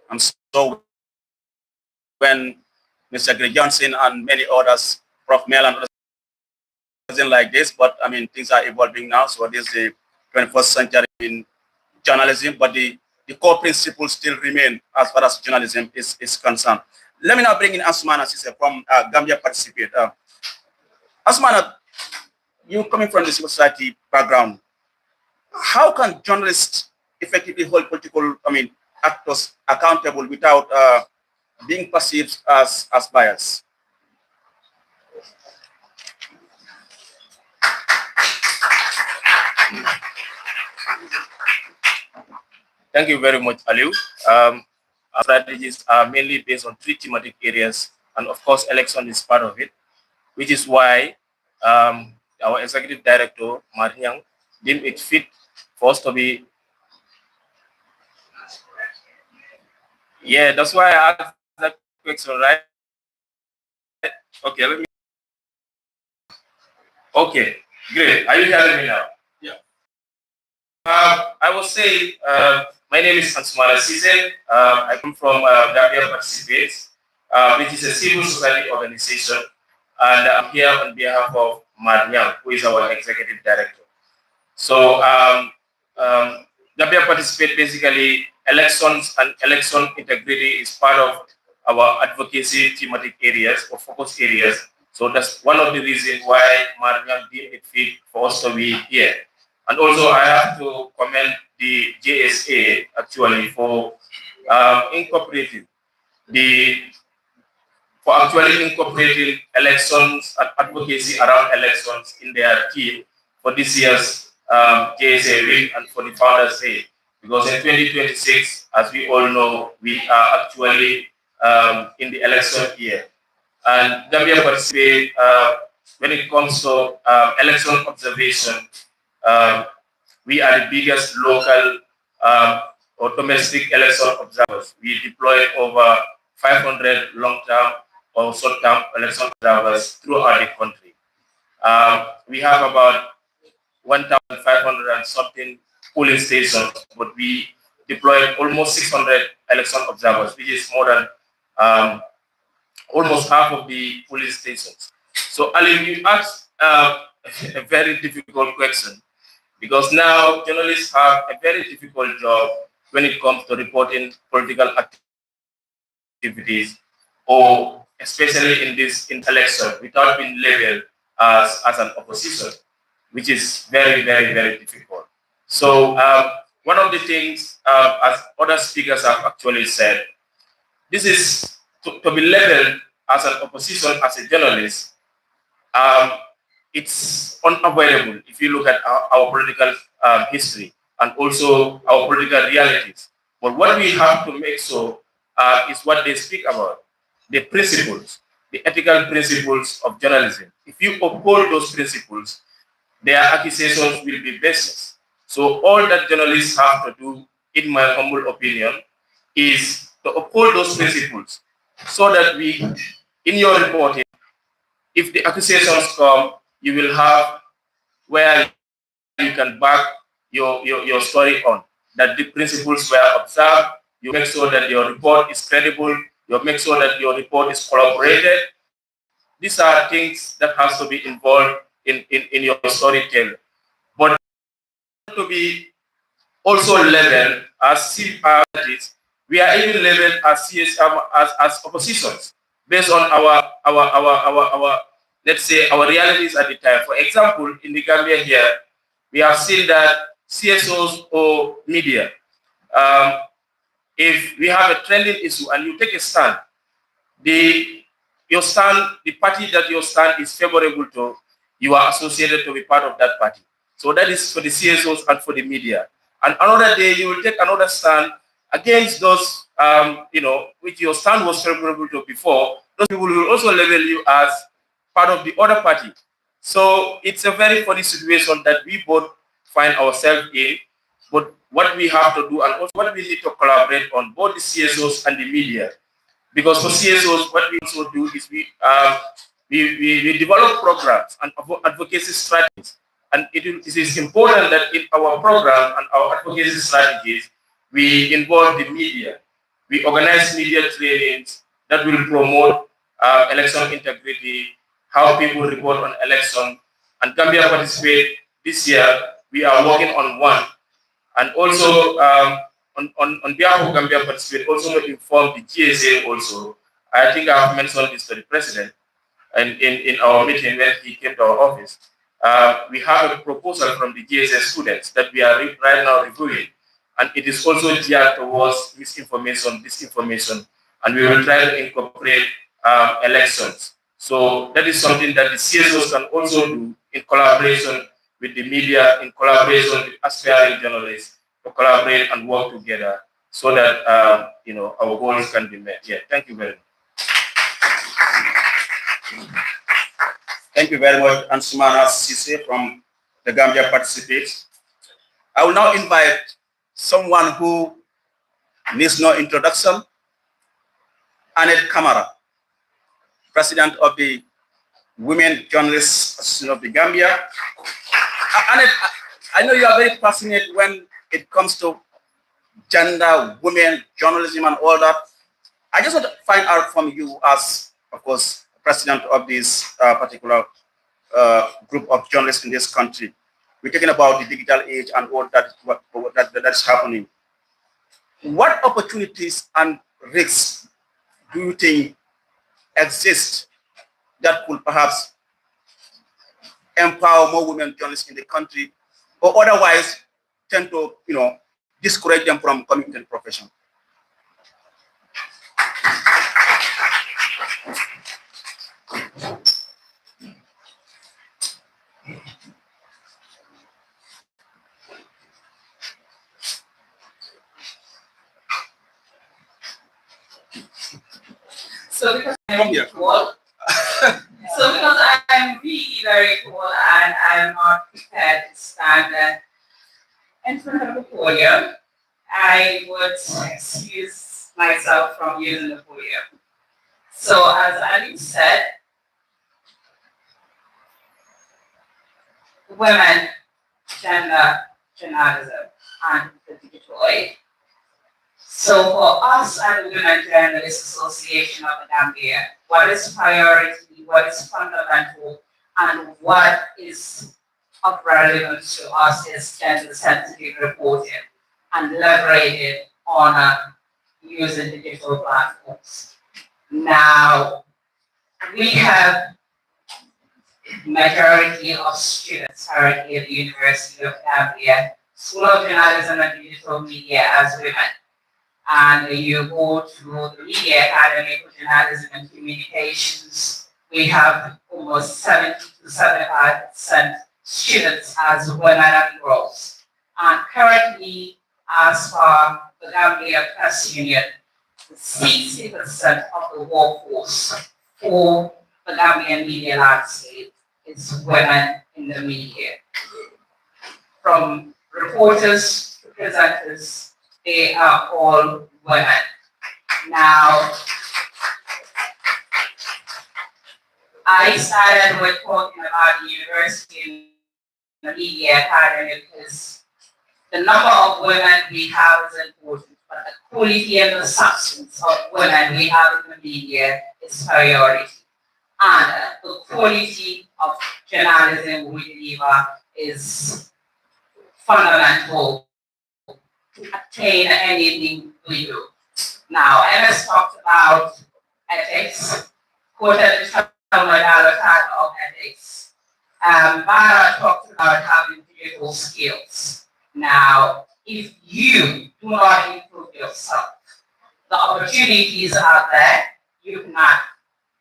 And so when Mr. Greg Johnson and many others, Prof. Mel and others, wasn't like this, but I mean, things are evolving now. So this is the 21st century in journalism, but the core principles still remain as far as journalism is concerned. Let me now bring in Asmana Sise from Gambia Participate. Asmana, you coming from the civil society background, how can journalists effectively hold political, actors accountable without being perceived as bias? Thank you very much, Aliu. Our strategies are mainly based on three thematic areas, and of course, election is part of it, which is why our executive director, Mariang, deemed it fit for us to be. Yeah, that's why I asked that question, right? Okay, let me. Okay, great. Are you hearing me now? Yeah. I will say, my name is Ansumana Sise. I come from Gambia Participates, which is a civil society organization, and I'm here on behalf of Mariam, who is our executive director. So, Gambia Participate basically elections and election integrity is part of our advocacy thematic areas or focus areas. So that's one of the reasons why Mariam deemed it fit for us to be here. And also, I have to commend the JSA actually for incorporating elections and advocacy around elections in their team for this year's JSA week and for the Founders Day. Because in 2026, as we all know, we are actually in the election year. And Gambia participate when it comes to election observation. We are the biggest local or domestic election observers. We deployed over 500 long-term or short-term election observers throughout the country. We have about 1,500 and something polling stations, but we deployed almost 600 election observers, which is more than almost half of the police stations. So, Ali, you asked a very difficult question because now journalists have a very difficult job when it comes to reporting political activities, or especially in this election, without being labeled as an opposition, which is very, very, very difficult. So, one of the things, as other speakers have actually said, this is to be labeled as an opposition, as a journalist, it's unavoidable if you look at our political history and also our political realities. But what we have to make sure is what they speak about, the principles, the ethical principles of journalism. If you uphold those principles, their accusations will be baseless. So all that journalists have to do, in my humble opinion, is to uphold those principles so that we, in your reporting, if the accusations come, you will have where you can back your story on, that the principles were observed, you make sure that your report is credible, you make sure that your report is corroborated. These are things that has to be involved in your storytelling. But to be also labeled as parties, we are even labeled as oppositions based on our let's say our realities at the time. For example, in the Gambia here, we have seen that CSOs or media, if we have a trending issue and you take a stand, the party that your stand is favorable to, you are associated to be part of that party. So that is for the CSOs and for the media. And another day you will take another stand against those, which your stand was favorable to before. Those people will also label you as part of the other party. So it's a very funny situation that we both find ourselves in. But what we have to do, and also what we need to collaborate on, both the CSOs and the media. Because for CSOs, what we also do is we develop programs and advocacy strategies And it is important that in our program and our advocacy strategies, we involve the media. We organize media trainings that will promote election integrity, how people report on election, and Gambia participate this year. We are working on one, and also on behalf of Gambia participate, also to inform the JSA also. I think I have mentioned this to the president, and in our meeting when he came to our office. We have a proposal from the JSA students that we are right now reviewing, and it is also geared towards misinformation, disinformation, and we will try to incorporate elections. So that is something that the CSOs can also do in collaboration with the media, in collaboration with aspiring journalists, to collaborate and work together so that our goals can be met. Yeah, thank you very much. Thank you very much, Ansumana Sise from the Gambia participates. I will now invite someone who needs no introduction, Annette Kamara, President of the Women Journalists Association of the Gambia. Annette, I know you are very passionate when it comes to gender, women, journalism, and all that. I just want to find out from you as, of course, president of this particular group of journalists in this country. We're talking about the digital age and all that, that's happening. What opportunities and risks do you think exist that could perhaps empower more women journalists in the country, or otherwise tend to, discourage them from coming into the profession? So because I'm equal, I'm really very cool and I'm not prepared to stand in front of the podium, I would excuse myself from using the podium. So as Ali said, women, gender, journalism, and the digital age. So for us at the Women Journalists Association of the Gambia, what is priority, what is fundamental, and what is of relevance to us is gender-sensitive reporting and leveraging on using digital platforms. Now, we have majority of students currently at the University of Gambia, School of Journalism and Digital Media as women. And you go to the Media Academy for Journalism and Communications, we have almost 70 to 75% students as women and girls. And currently, as for the Gambia Press Union, 60% of the workforce for the Gambian media landscape is women in the media. From reporters to presenters, they are all women. Now, I started with talking about the university and the media academy because the number of women we have is important, but the quality and the substance of women we have in the media is priority. And the quality of journalism we deliver is fundamental to attain anything we do. Now, MS talked about ethics, quoted the of ethics. Bara talked about having digital skills. Now, if you do not improve yourself, the opportunities out there you cannot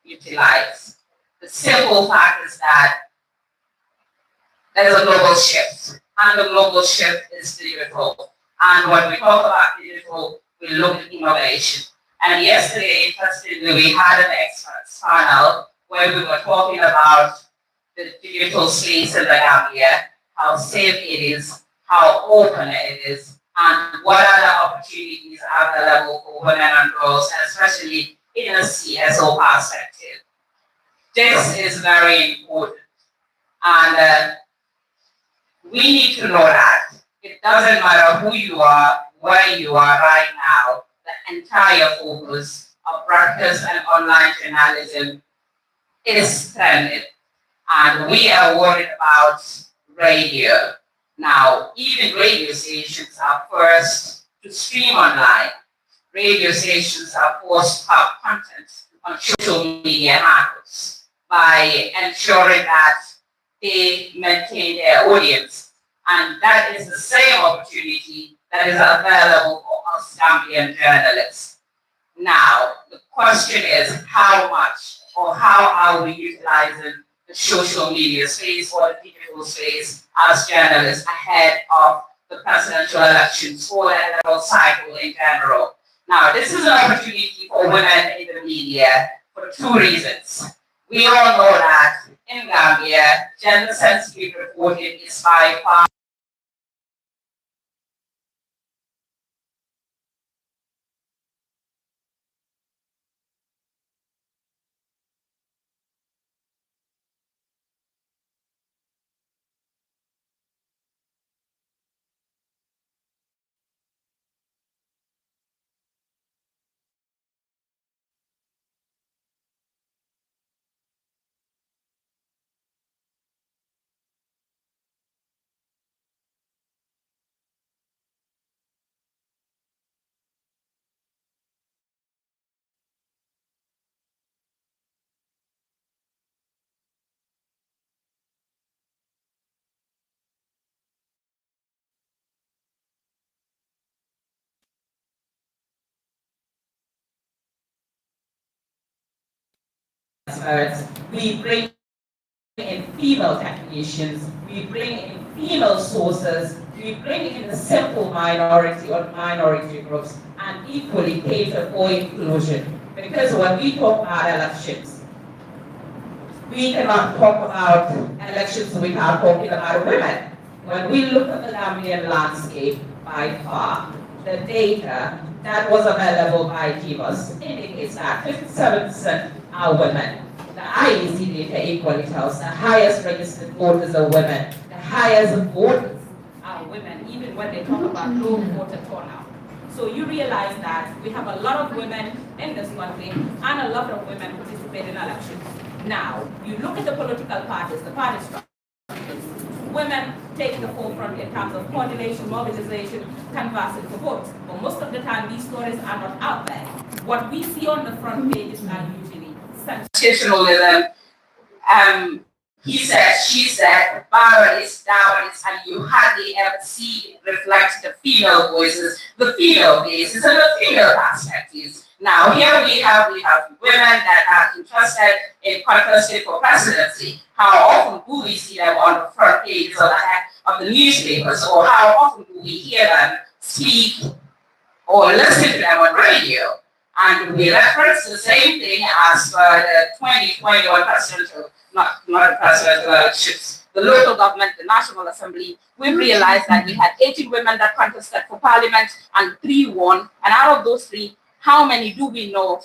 utilize. The simple fact is that there's a global shift, and the global shift is digital. And when we talk about digital, we look at innovation. And yesterday, interestingly, we had an experts panel where we were talking about the digital space in the Gambia, how safe it is, how open it is, and what other opportunities are available for women and girls, especially in a CSO perspective. This is very important. And We need to know that it doesn't matter who you are, where you are right now, the entire focus of broadcast and online journalism is stranded. And we are worried about radio. Now, even radio stations are forced to stream online. Radio stations are forced to have content on social media handles by ensuring that they maintain their audience. And that is the same opportunity that is available for us Gambian journalists. Now, the question is how much or how are we utilizing the social media space or the digital space as journalists ahead of the presidential elections or the electoral cycle in general. Now, this is an opportunity for women in the media for two reasons. We all know that in Gambia, gender-sensitive reporting is by far we bring in female technicians, we bring in female sources, we bring in the simple minority or minority groups, and equally cater for inclusion. Because when we talk about elections, we cannot talk about elections without talking about women. When we look at the Gambian landscape, by far, the data that was available by GIVUS indicates that 57% are women. The IEC data equally tells the highest registered voters are women. The highest voters are women, even when they talk about low voter turnout. So you realize that we have a lot of women in this country and a lot of women participate in elections. Now, you look at the political parties, the party structures. Women take the forefront in terms of coordination, mobilization, canvassing for votes. But most of the time, these stories are not out there. What we see on the front pages are usually sensationalism. He said, she said, barbarism, downwards, and you hardly ever see it reflect the female voices, the female faces, and the female perspectives. Now here we have women that are interested in contesting for presidency. How often do we see them on the front page of the newspapers, or how often do we hear them speak or listen to them on radio? And we reference the same thing as for the 2021 presidential, not the presidential elections, the local government, the National Assembly. We realized that we had 18 women that contested for parliament and 3 won. And out of those 3, how many do we know,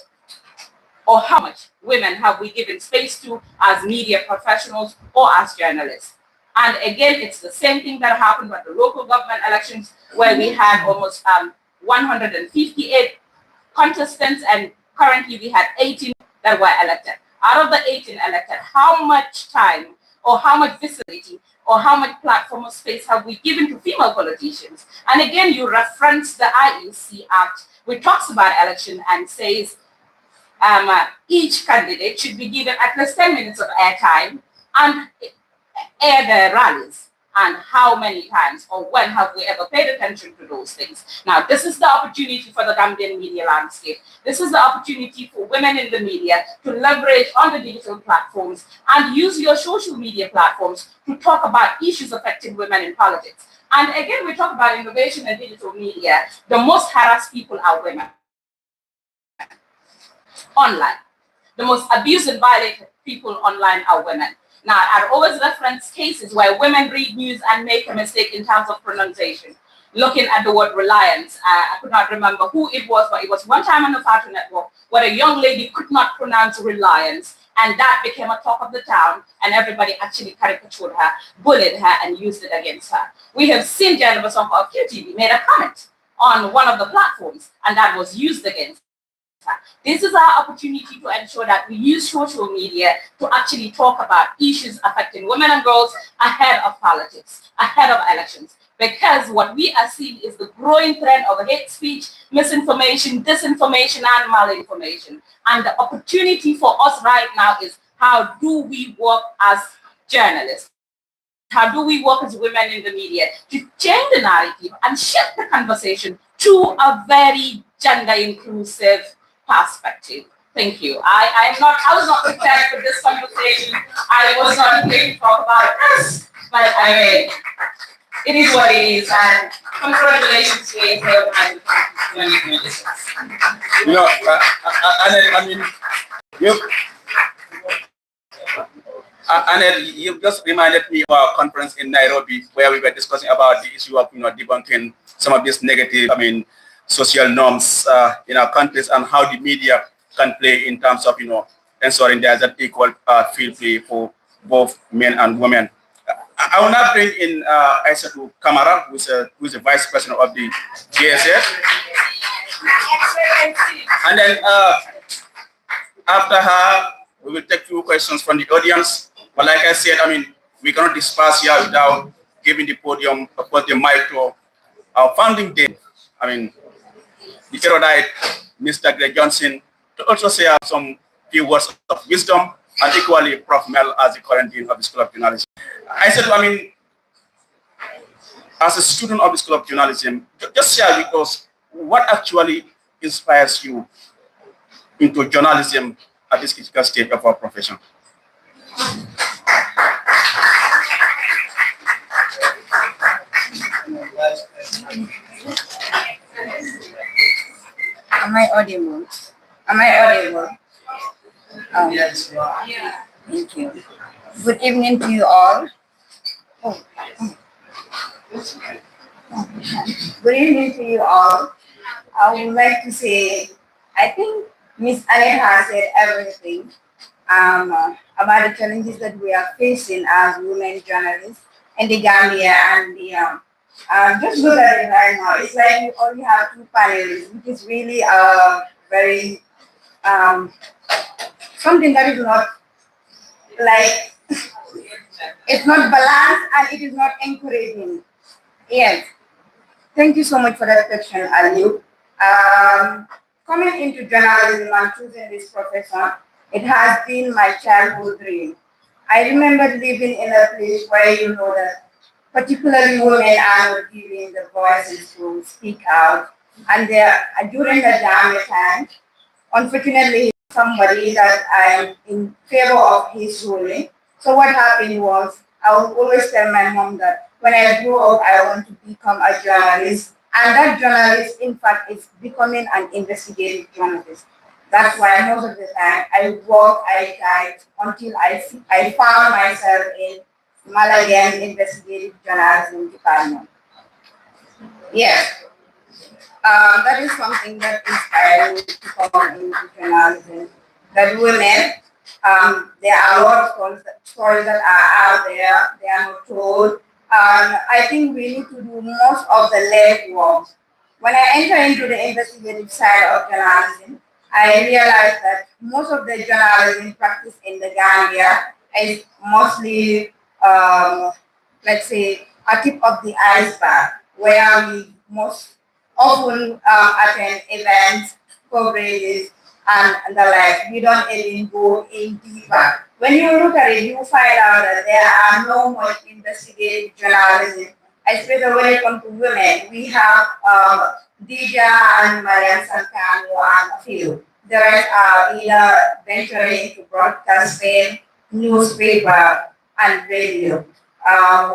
or how much women have we given space to as media professionals or as journalists? And again, it's the same thing that happened with the local government elections, where we had almost 158 contestants, and currently we had 18 that were elected. Out of the 18 elected, how much time or how much visibility or how much platform or space have we given to female politicians? And again, you reference the IEC Act, which talks about election and says each candidate should be given at least 10 minutes of airtime and air their rallies. And how many times or when have we ever paid attention to those things? Now, this is the opportunity for the Gambian media landscape. This is the opportunity for women in the media to leverage on the digital platforms and use your social media platforms to talk about issues affecting women in politics. And again, we talk about innovation and digital media. The most harassed people are women online. The most abused and violated people online are women. Now, I always reference cases where women read news and make a mistake in terms of pronunciation. looking at the word reliance. I could not remember who it was, but it was one time on the Cartoon Network where a young lady could not pronounce reliance, and that became a talk of the town, and everybody actually caricatured her, bullied her, and used it against her. We have seen Jennifer Sonko of QTV made a comment on one of the platforms, and that was used against her. This is our opportunity to ensure that we use social media to actually talk about issues affecting women and girls ahead of politics, ahead of elections. Because what we are seeing is the growing trend of hate speech, misinformation, disinformation, and malinformation. And the opportunity for us right now is, how do we work as journalists? How do we work as women in the media to change the narrative and shift the conversation to a very gender inclusive perspective? Thank you. I was not prepared for this conversation. I was not here to talk about this, but I mean, it is what it is, and congratulations to ASA and 2026. You know, I mean, you just reminded me of our conference in Nairobi where we were discussing about the issue of, debunking some of these negative, social norms in our countries, and how the media can play in terms of, ensuring there's an equal field play for both men and women. I will now bring in Aissatou Kamara, who is the vice president of the JSA. And then after her, we will take few questions from the audience. But like I said, we cannot disperse here without giving the podium, of course, the mic to our founding day. The erudite Mr. Greg Johnson, to also say some few words of wisdom, and equally Prof. Mel as the current dean of the School of Journalism. I said, as a student of the School of Journalism, just share with us what actually inspires you into journalism at this critical stage of our profession. Am I audible? Yes. Yeah. Thank you. Good evening to you all. Good evening to you all. I would like to say, I think Miss Annette has said everything about the challenges that we are facing as women journalists in the Gambia, and just look at it right now. It's like we only have two panelists, which is really very something that is not like it's not balanced and it is not encouraging. Yes. Thank you so much for that question, Aliu. Coming into journalism and choosing this profession, it has been my childhood dream. I remember living in a place where that particularly women are not given the voices to speak out. And during the Jam time, unfortunately, somebody that I am in favor of his ruling. So what happened was, I would always tell my mom that when I grow up, I want to become a journalist. And that journalist, in fact, is becoming an investigative journalist. That's why most of the time I typed until I found myself in Malayan investigative journalism department. Yes. That is something that inspired me to come into journalism. That women, there are a lot of stories that are out there, they are not told. I think we need to do most of the legwork. When I enter into the investigative side of journalism, I realized that most of the journalism practice in the Gambia is mostly, let's say, a tip of the iceberg, where we most often attend events, coverages, and the like. We don't even go in deeper. When you look at it, you find out that there are no much investigative journalism, especially when it comes to women. We have Dija and Mariam Sankano and a few. The rest are either venturing into broadcasting, newspaper, and radio,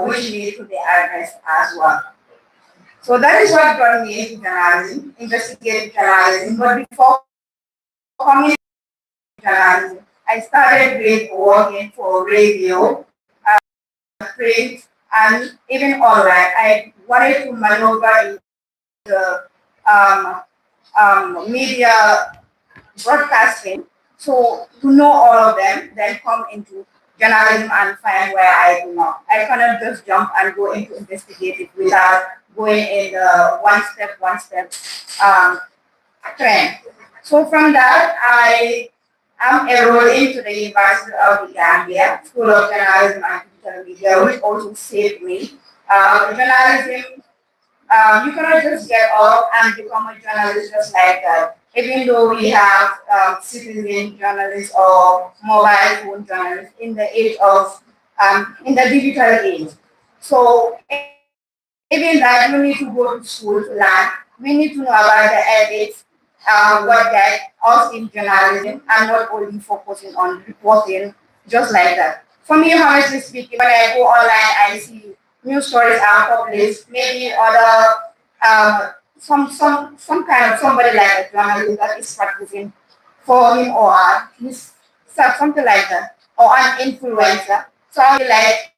which need to be addressed as well. So that is what brought me into journalism, investigative journalism. But before coming into journalism, I started with working for radio, print, and even online. I wanted to maneuver in the media broadcasting. So to know all of them, then come into journalism and find where I do not. I cannot just jump and go into investigative without going in the one step um, trend. So from that, I am enrolled into the University of the Gambia School of Journalism and Digital Media, which also saved me. Journalism, you cannot just get up and become a journalist just like that. Even though we have citizen journalists or mobile phone journalists in the age of in the digital age. So even that you need to go to school to learn. We need to know about the ethics, what that us in journalism, and not only focusing on reporting just like that. For me, honestly speaking, when I go online, I see news stories are published, maybe other some kind of somebody like a journalist that is practicing for him or her, he's something like that, or an influencer. So I'll be like,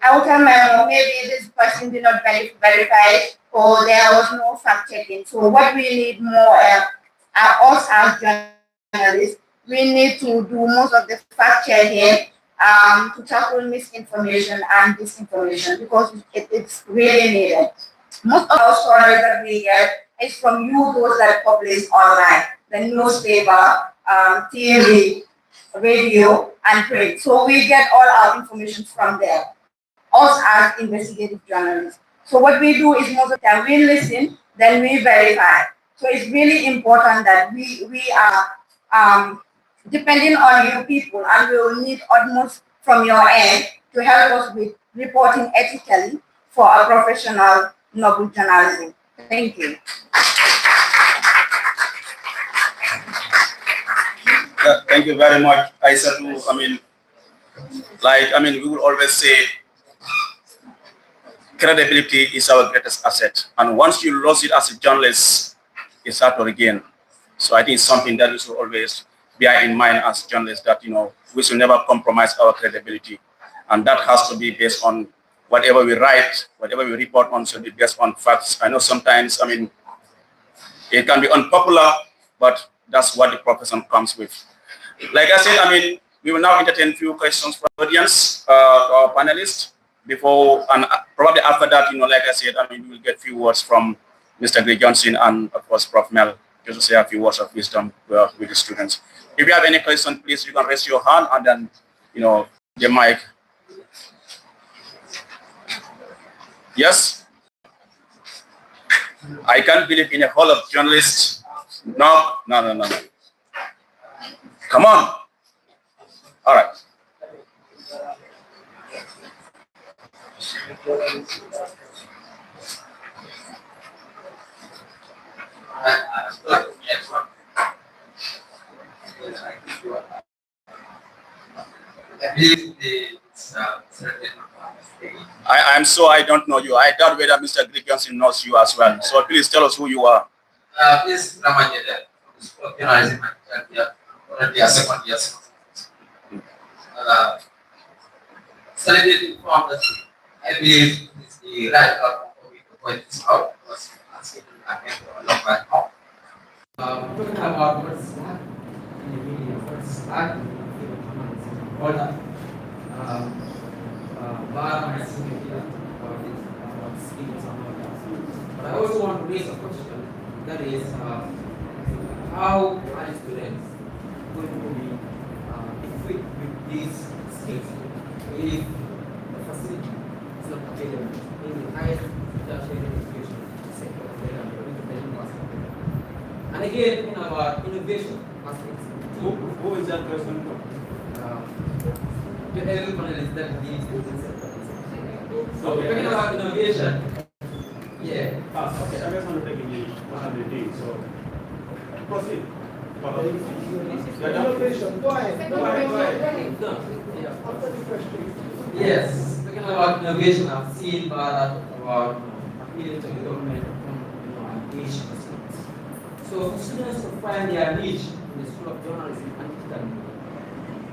I will tell my mom maybe this person did not verify or there was no fact checking. So what we need more us as journalists, we need to do most of the fact checking to tackle misinformation and disinformation because it's really needed. Most of our stories that we get is from you, those that publish online, the newspaper, TV, radio, and print. So we get all our information from there, us as investigative journalists. So what we do is most of the time we listen, then we verify. So it's really important that we are depending on you people, and we will need utmost from your end to help us with reporting ethically for a professional noble journalism. Thank you. Thank you very much. We will always say credibility is our greatest asset. And once you lose it as a journalist, it's hard to regain. So I think it's something that we should always bear in mind as journalists that, we should never compromise our credibility. And that has to be based on whatever we write, whatever we report on should be based on facts. I know sometimes, it can be unpopular, but that's what the profession comes with. Like I said, we will now entertain a few questions from the audience, our panelists, before, and probably after that, like I said, we will get a few words from Mr. Gray Johnson and, of course, Prof. Mel, just to say a few words of wisdom with the students. If you have any question, please, you can raise your hand and then, the mic. Yes? I can't believe in a hall of journalists. No. Come on. All right. I'm so I don't know you. I doubt whether Mr. Gray Johnson knows you as well. So please tell us who you are. Yes, Ramajede, organizing already a second year. Celebrating from the I believe it's the right of to point this out because asking a long time now. Talking about what's happening in the media, what's happening in the journalism, all that. My senior here about skills and all that. But I also want to raise a question that is how are students going to be equipped with these skills if the facility is not available in the higher tertiary education sector of the university? And again, talking about innovation aspects. Who is that person? The elder panelists that lead this sector. So talking about innovation, yeah. Okay, I just want to take English 100 so proceed. Innovation, go ahead. No. Yes, talking about innovation, I've seen about appealing to the government on niche students. So for students to find their niche in the School of Journalism and Digital Media,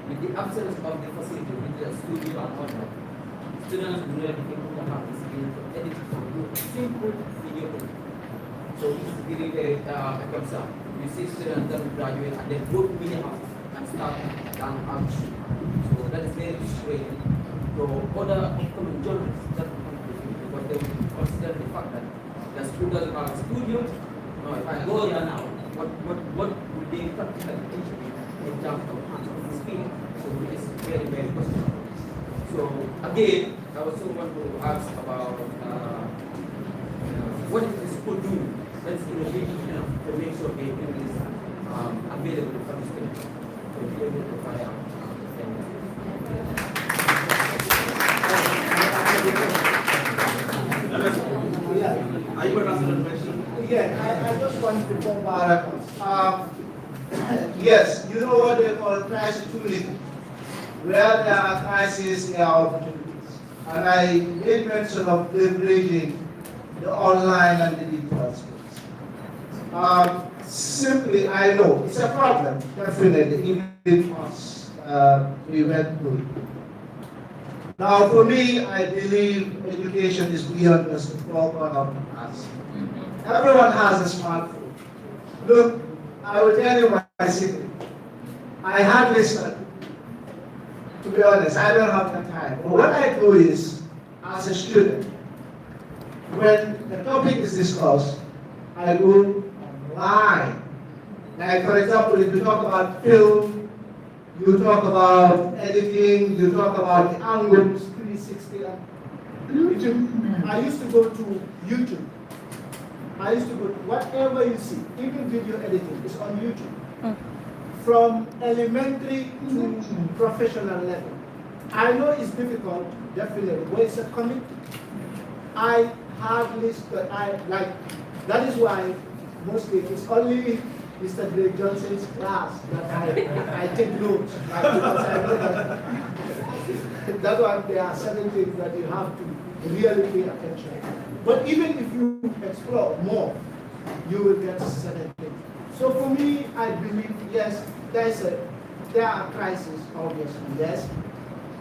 with the absence of the facility, with the studio and all that, students will really be able to have the skill to edit and do a simple video clip. So this is really very a concern. You see students that will graduate and then go to media house and start down out. So that is very frustrating. So other upcoming journalists that will come to the field because they will consider the fact that the school doesn't have a studio. No, if I go here now, what would they practically teach me in terms of hands-on experience? So it is very, very questionable. So again, I was also want to ask about what is the school doing that's innovative enough to make sure they bring this available for the students to be able to provide Are you answering the question? Yeah, I just want to go back. Yes, you know what they call crisis tourism, where there are crises, there are opportunities. And I made mention of leveraging the online and the digital space. Simply, I know it's a problem, definitely, even us, we went through it. Now, for me, I believe education is beyond just the proper of us. Everyone has a smartphone. Look, I will tell you my secret. I hardly study. To be honest, I don't have the time. But what I do is, as a student, when the topic is discussed, I go online. Like, for example, if you talk about film, you talk about editing, you talk about the angles, 360. YouTube. I used to go to YouTube. I used to go to whatever you see, even video editing is on YouTube. From elementary to professional level. I know it's difficult, definitely, but it's a commitment. I hardly study, that is why mostly it's only Mr. Greg Johnson's class that I take notes. Because I know that's why there are certain things that you have to really pay attention. But even if you explore more, you will get certain things. So for me, I believe, yes, there are crises, obviously, yes.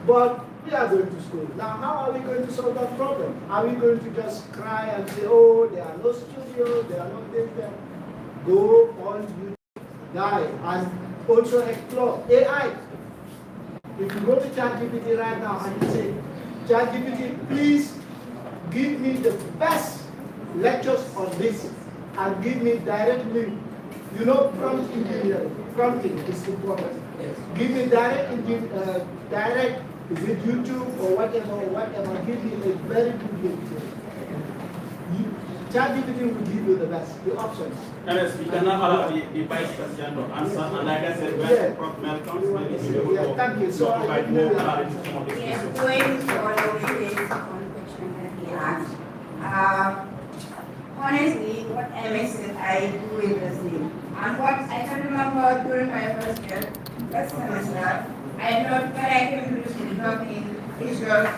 But we are going to school. Now, how are we going to solve that problem? Are we going to just cry and say, oh, there are no studios, there are no things there? Go on YouTube, die, and also explore AI. If you go to ChatGPT right now and you say, ChatGPT, please give me the best lectures on this and give me direct link. You know, prompt engineering, prompting is important. Yes. Give me direct, is it YouTube or whatever, give me a very good link. ChatGPT will give you the best, the options. Yes, we cannot allow the vice president to answer, and like I said, when Prof. Mel comes, maybe we will go thank you. So provide more clarity to some of these Yes, questions. going for the question that he asked. Honestly, what MS said, I do it the same. And what I can remember during my first year, first semester, I thought when I came to the nothing, it's just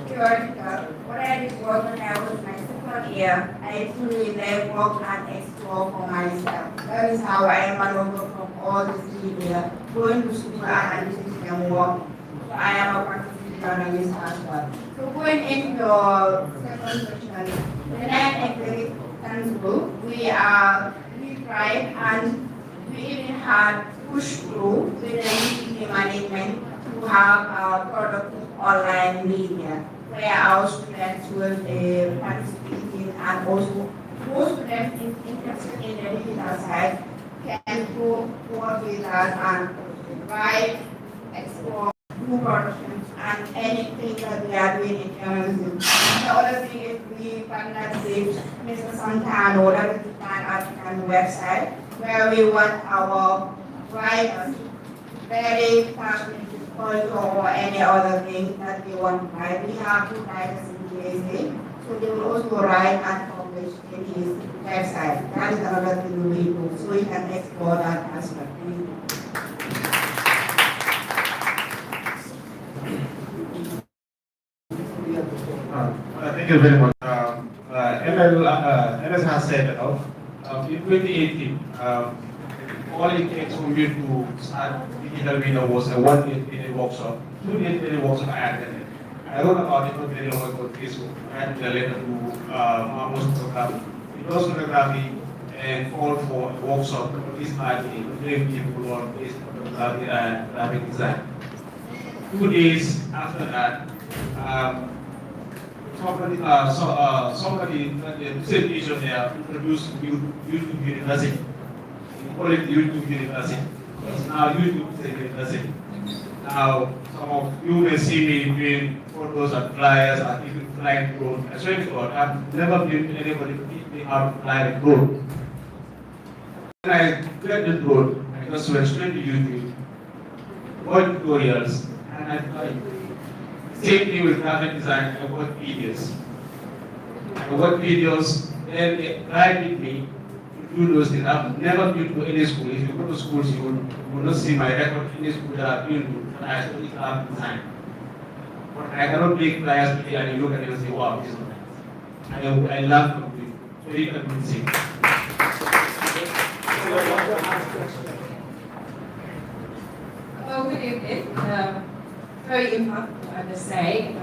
theoretical. What I did was when I was in my second year, I truly work and explore for myself. That is how I maneuver from all this media, going to school and and work. So I am a practicing journalist as well. So going into your second question, the non-academic book, we tried and we even had pushed through with the UTG management to have a productive online media where our students will participate in, and also most students interested in the digital side can go work with us and write, explore, do productions, and anything that we are doing in journalism. The other thing is we partnered with Mr. Santano, that is the Pan-African website, where we want our writers very passionate culture or any other thing that they want to write. We have two writers in JSA, so they will also write and publish in his website. That is another thing we do, so we can explore that aspect. Thank you very much. MS has said enough. In 2018, all it takes for me to start digital video was a 1 day workshop, 2 day workshop I attended. I wrote about it not very long ago on Facebook. I had a letter to Mahmoud's photography. He does photography and called for a workshop for this party to train people on this photography and graphic design. 2 days after that, somebody at the presentation there introduced YouTube University. We call it YouTube University because now YouTube is a university. Now, some of you may see me doing photos and flyers and even flying drone. I swear to God, I've never been anybody to teach me how to fly a drone. When I get the drone, I just went straight to YouTube, watch tutorials, and I tried. Same thing with graphic design, I watch videos. Then they guided me to do those things. I've never been to any school. If you go to schools, you will not see my record in any school that I've been to, but I studied graphic design. But I cannot make flyers today and you look at it and say, wow, this is nice. I love computing. Very convincing. Good evening. Very important, I must say.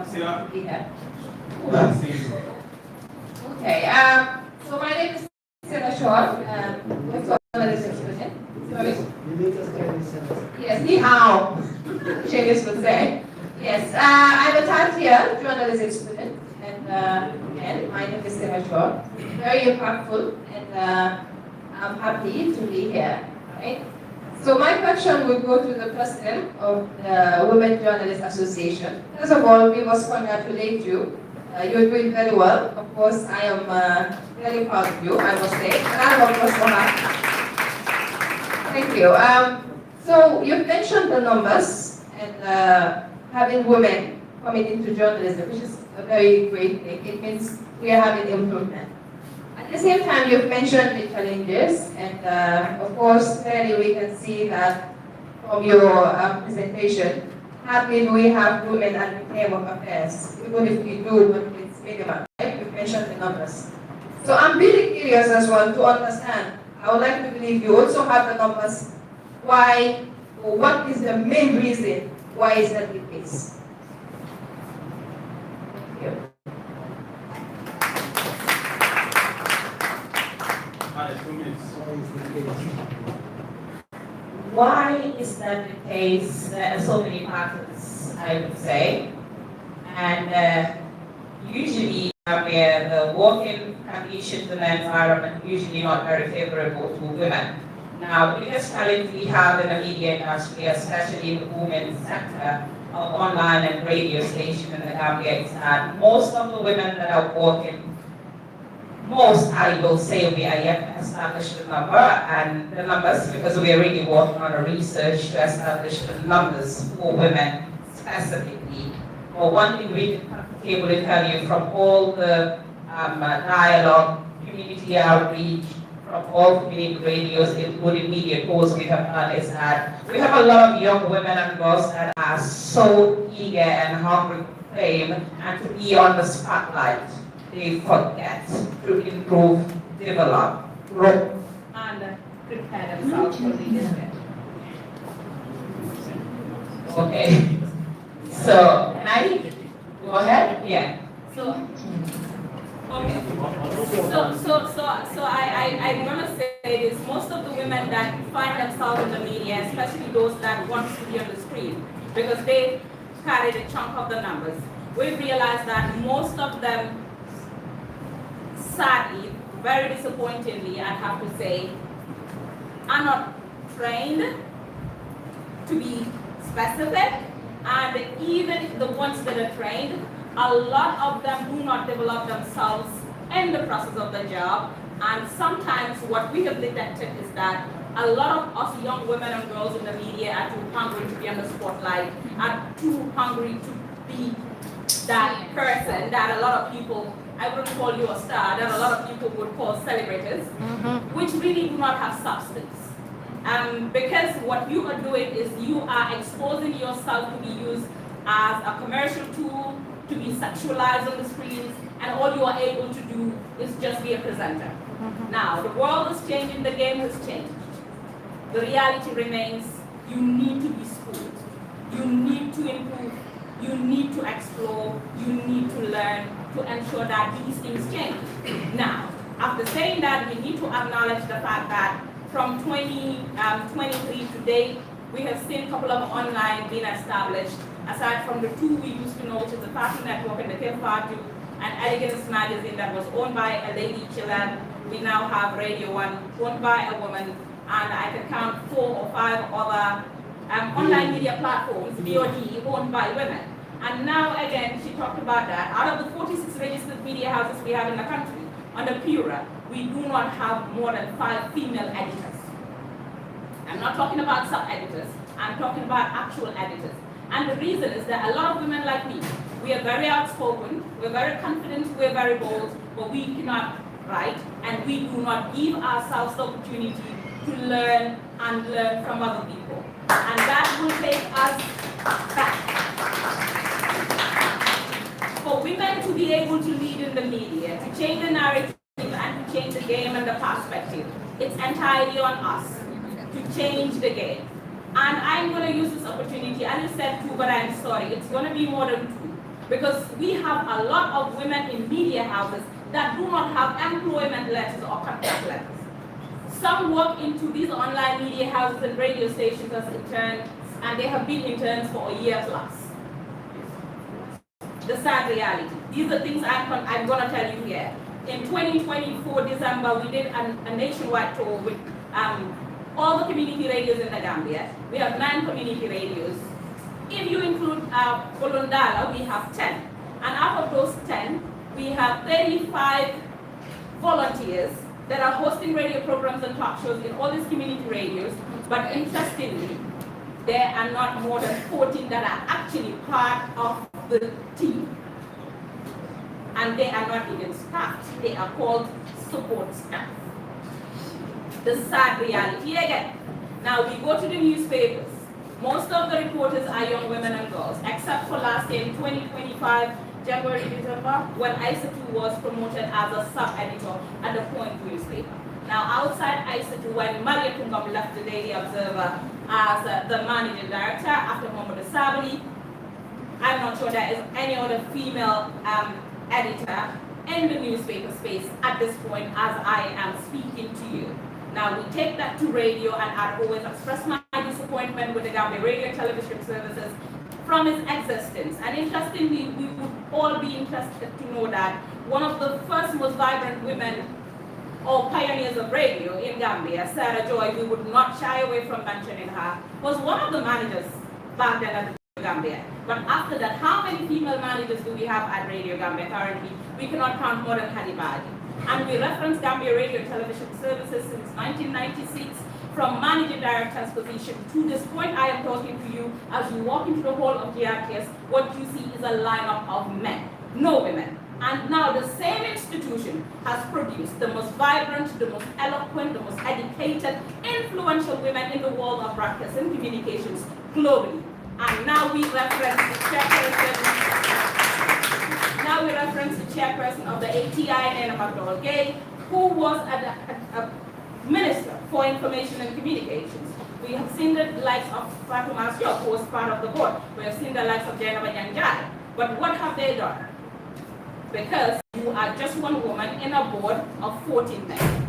Okay. So my name is Sarah Shaw. I'm journalism student. Sorry. Yes, ni hao. Chinese would say. Yes, I'm a third year journalism student, and my name is Sarah Shaw. Very impactful, and I'm happy to be here. Right. So my question would go to the president of the Women Journalists Association. First of all, we must congratulate you. You're doing very well. Of course, I am very proud of you, I must say. And I hope you for her. Thank you. So you've mentioned the numbers and having women coming into journalism, which is a very great thing. It means we are having improvement. At the same time, you've mentioned the challenges, and of course, clearly we can see that from your presentation, hardly we have women at the table of affairs, even if we do, but it's minimal, right? You've mentioned the numbers. So I'm really curious as well to understand. I would like to believe you also have the numbers. Why, or what is the main reason why is that the case? Thank you. Why is that the case? There are so many factors, I would say. And usually, where the working conditions and environment usually not very favorable to women. Now, the biggest challenge we have in the media industry, especially in the women's sector of online and radio station in the Gambia, is that most of the women that are working, most, I will say, we are yet to establish the number and the numbers because we are really working on a research to establish the numbers for women specifically. Well, one thing we can be able to tell you from all the dialogue, community outreach, from all community radios, including media calls we have done is that we have a lot of young women and girls that are so eager and hungry for fame and to be on the spotlight. They forget to improve, develop, grow, and prepare themselves for leadership. Okay. So, can I go ahead? Yeah. So, okay. So I'm gonna say this. Most of the women that find themselves in the media, especially those that want to be on the screen, because they carry the chunk of the numbers, we realize that most of them, sadly, very disappointingly, I have to say, are not trained to be specific, and even the ones that are trained, a lot of them do not develop themselves in the process of the job, and sometimes what we have detected is that a lot of us young women and girls in the media are too hungry to be on the spotlight, are too hungry to be that person that a lot of people, I wouldn't call you a star, that a lot of people would call celebrities, which really do not have substance. Because what you are doing is you are exposing yourself to be used as a commercial tool, to be sexualized on the screens, and all you are able to do is just be a presenter. Now, the world is changing, the game has changed. The reality remains, you need to be schooled. You need to improve You need to explore, you need to learn to ensure that these things change. Now, after saying that, we need to acknowledge the fact that from 2023 to date, we have seen a couple of online being established, aside from the two we used to know, which is the Fashion Network and the Kim Party, and Elegance Magazine that was owned by a lady, Chilad. We now have Radio One, owned by a woman, and I can count 4 or 5 other online media platforms, VOD, owned by women. And now again, she talked about that. Out of the 46 registered media houses we have in the country, under PURA, we do not have more than 5 female editors. I'm not talking about sub-editors, I'm talking about actual editors. And the reason is that a lot of women like me, we are very outspoken, we're very confident, we're very bold, but we cannot write, and we do not give ourselves the opportunity to learn and learn from other people. And that will take us back. For women to be able to lead in the media, to change the narrative and to change the game and the perspective, it's entirely on us to change the game. And I'm going to use this opportunity, and you said 2, but I'm sorry, it's going to be more than 2. Because we have a lot of women in media houses that do not have employment letters or contract letters. Some work into these online media houses and radio stations as interns, and they have been interns for a year plus. The sad reality. These are things I'm going to tell you here. In 2024 December, we did a nationwide tour with all the community radios in the Gambia. We have 9 community radios. If you include Bolondala, we have 10. And out of those 10, we have 35 volunteers that are hosting radio programs and talk shows in all these community radios. But interestingly, there are not more than 14 that are actually part of the team. And they are not even staff. They are called support staff. The sad reality again. Now we go to the newspapers. Most of the reporters are young women and girls, except for last year in 2025, January, December, when ISA2 was promoted as a sub-editor at the Point newspaper. Now outside ISA2, when Maria Tungam left the Daily Observer as the managing director after Mohamed Sabali, I'm not sure there is any other female editor in the newspaper space at this point as I am speaking to you. Now we take that to radio, and I've always expressed my disappointment with the Gambia Radio and Television Services from its existence. And interestingly, we would all be interested to know that one of the first most vibrant women or pioneers of radio in Gambia, Sarah Joy, we would not shy away from mentioning her, was one of the managers back then at the Gambia. But after that, how many female managers do we have at Radio Gambia currently? We cannot count more than Hadibadi. And we reference Gambia Radio and Television Services since 1996 from managing director's position to this point I am talking to you. As you walk into the hall of GRTS, what you see is a lineup of men, no women. And now the same institution has produced the most vibrant, the most eloquent, the most educated, influential women in the world of broadcasting and communications globally. And now we reference the chairperson. Now we reference the chairperson of the ATI, Nana McDowell-Gay, who was a minister for information and communications. We have seen the likes of Fatuma Asio, who was part of the board. We have seen the likes of Jainaba Yanjai. But what have they done? Because you are just one woman in a board of 14 men.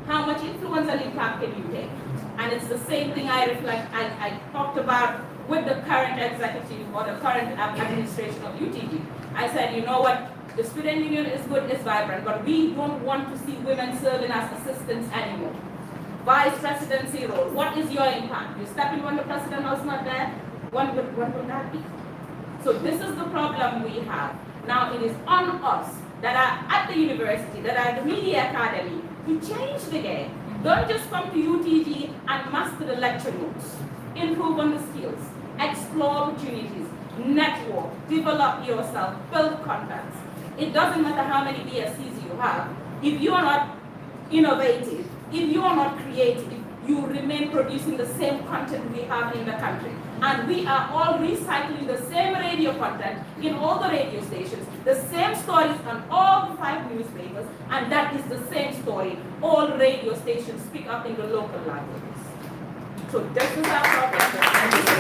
How much influence and impact can you take? And it's the same thing I talked about with the current executive or the current administration of UTG. I said, you know what, the student union is good, it's vibrant, but we don't want to see women serving as assistants anymore. Vice presidency role, what is your impact? You step in when the president was not there, what would that be? So this is the problem we have. Now it is on us that are at the university, that are at the media academy, to change the game. Don't just come to UTG and master the lecture notes. Improve on the skills, explore opportunities, network, develop yourself, build contacts. It doesn't matter how many BSCs you have. If you are not innovative, if you are not creative, you remain producing the same content we have in the country. And we are all recycling the same radio content in all the radio stations, the same stories on all the 5 newspapers, and that is the same story all radio stations pick up in the local languages. So this is our problem, and this is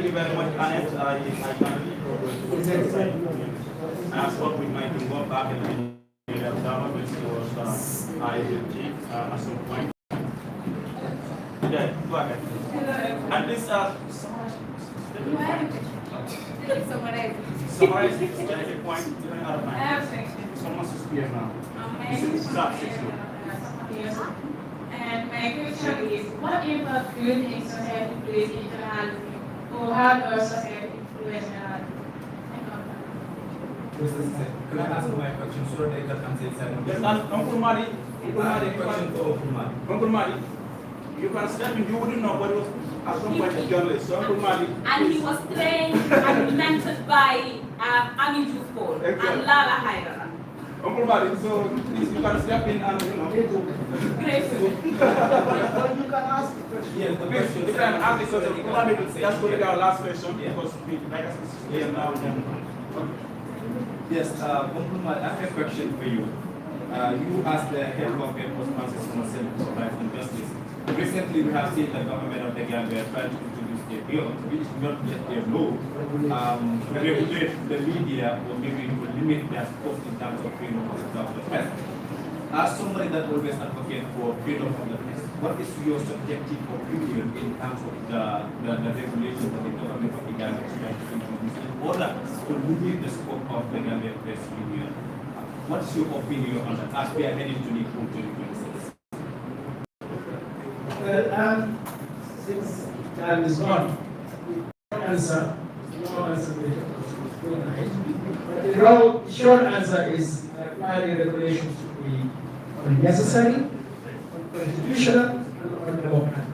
you very much, Annette. I spoke with my team back in the which was UTG at some point. Okay, go ahead. And please summarize the point. Someone's here now. And my question is, what impact do you think society plays in journalism, or how does society influence journalism? Can I ask my question so that I can answer? Yes, Uncle Mari. Uncle Mari, you can step in, you wouldn't know what was at some point a journalist. So Uncle Mari. And he was trained and mentored by Ami Jufo and Lala Haidara. Uncle Mari, so please you can step in and Grateful. you can ask the question. Yes, the question. You can ask the question. That's going to be our last question because we like us here now. Yes, Uncle Mari, I have a question for you. You as the head of the Post-Francis Society and Justice. Recently, we have seen the government of the Gambia trying to introduce a bill, which is not yet a law, to regulate the media or maybe to limit their scope in terms of freedom of the press. As somebody that always advocates for freedom of the press, what is your subjective opinion in terms of the regulations that the government of the Gambia is trying to introduce in order to limit the scope of the Gambia Press Union? What's your opinion on that as we are heading to the 2026? Well, since time is gone, no answer but the short answer is applying regulations to be unnecessary, unconstitutional, and undemocratic.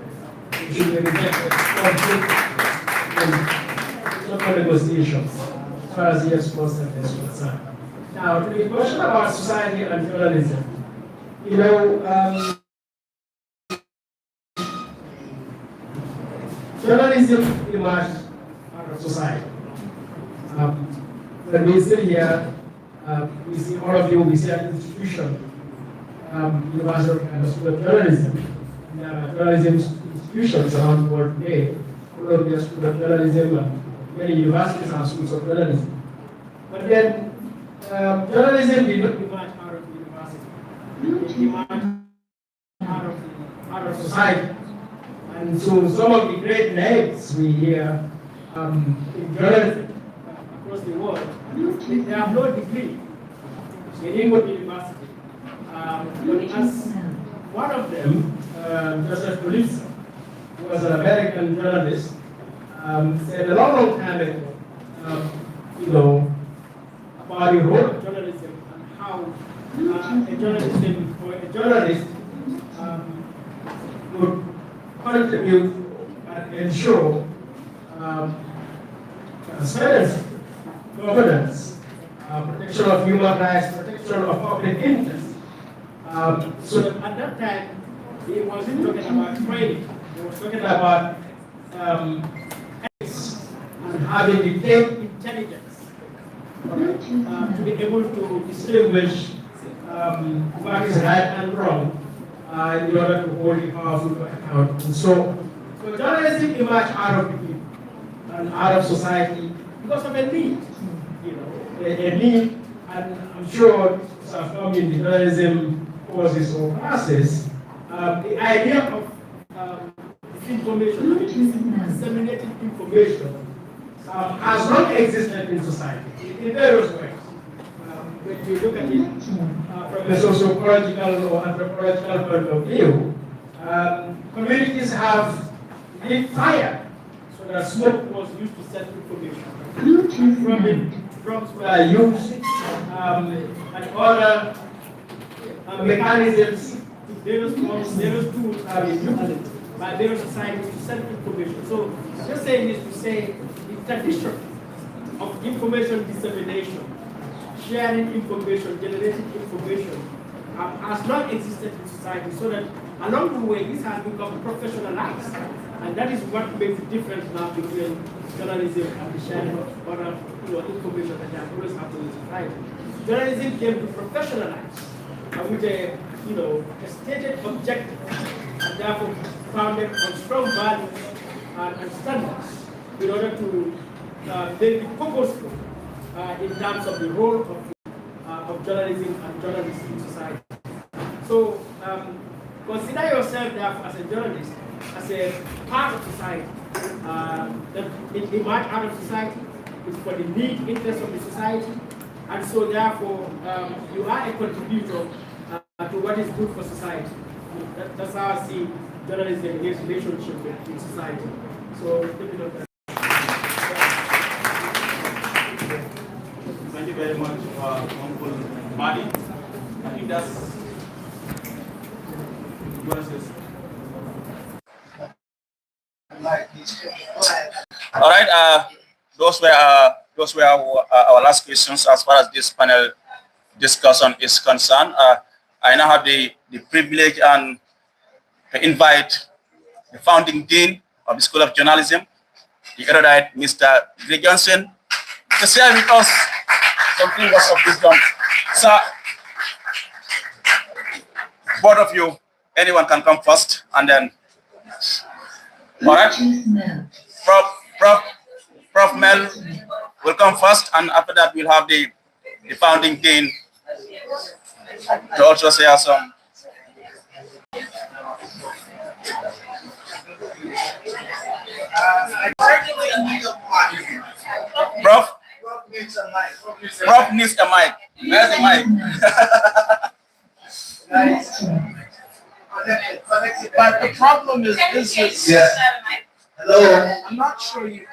It should be rejected and local negotiations as far as yes process is concerned. Now, to the question about society and journalism, you know, journalism emerged out of society. When we sit here, we see all of you, we see an institution, University of School of Journalism. Journalism institutions around the world today, Columbia School of Journalism, and many universities have schools of journalism. But then, journalism did not emerge out of the university. It emerged out of society. And so some of the great names we hear in journalism across the world, they have no degree. They didn't go to university. But as one of them, Joseph Police, who was an American journalist, said a long time ago, you know, about the role of journalism and how a journalist would contribute and ensure transparency, governance, protection of human rights, protection of public interest. So at that time, he wasn't talking about training. He was talking about ethics and having the deep intelligence to be able to distinguish what is right and wrong in order to hold the powerful to account. And so journalism emerged out of the people and out of society because of a need, you know, a need, and I'm sure from in the journalism courses or classes, the idea of information, disseminated information, has not existed in society in various ways. When you look at it from a sociological or anthropological point of view, communities have lit fire so that smoke was used to send information. Drums were used and other mechanisms, various tools have been used by various societies to send information. So just saying this to say the tradition of information dissemination, sharing information, generating information has not existed in society, so that along the way this has become professionalized, and that is what makes the difference now between journalism and the sharing of other information that has always happened in society. Journalism came to professionalize with a stated objective, and therefore founded on strong values and standards. in order to then be purposeful in terms of the role of journalism and journalists in society. So consider yourself therefore as a journalist, as a part of society, that emerge out of society, is for the need interest of the society, and so therefore you are a contributor to what is good for society. That's how I see journalism in its relationship with society. So keep it up there. Thank you very much, Uncle Madi. I think that's All right. Those were our last questions as far as this panel discussion is concerned. I now have the privilege and to invite the founding dean of the School of Journalism, the erudite Mr. Greg Johnson, to share with us something words of wisdom. Sir, both of you, anyone can come first, and then, all right, Prof. Mel will come first, and after that we'll have the founding dean to also share some. Prof needs a mic. Where's the mic? But the problem is this is... Yeah. Hello. I'm not sure you...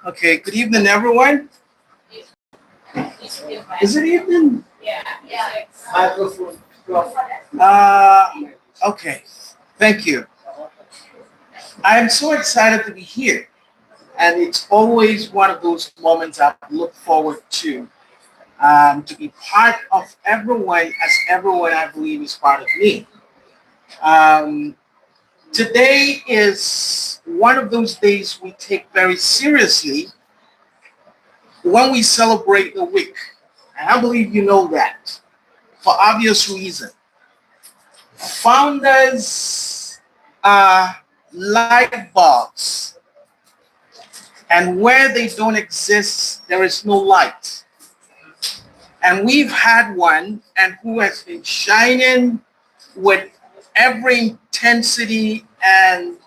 Okay, good evening, everyone. Is it evening? Yeah. Microphone. Okay, thank you. I'm so excited to be here. And it's always one of those moments I look forward to be part of everyone, as everyone I believe is part of me. Today is one of those days we take very seriously when we celebrate the week. And I believe you know that for obvious reason. Founders are light bulbs, and where they don't exist, there is no light. And we've had one, and who has been shining with every intensity and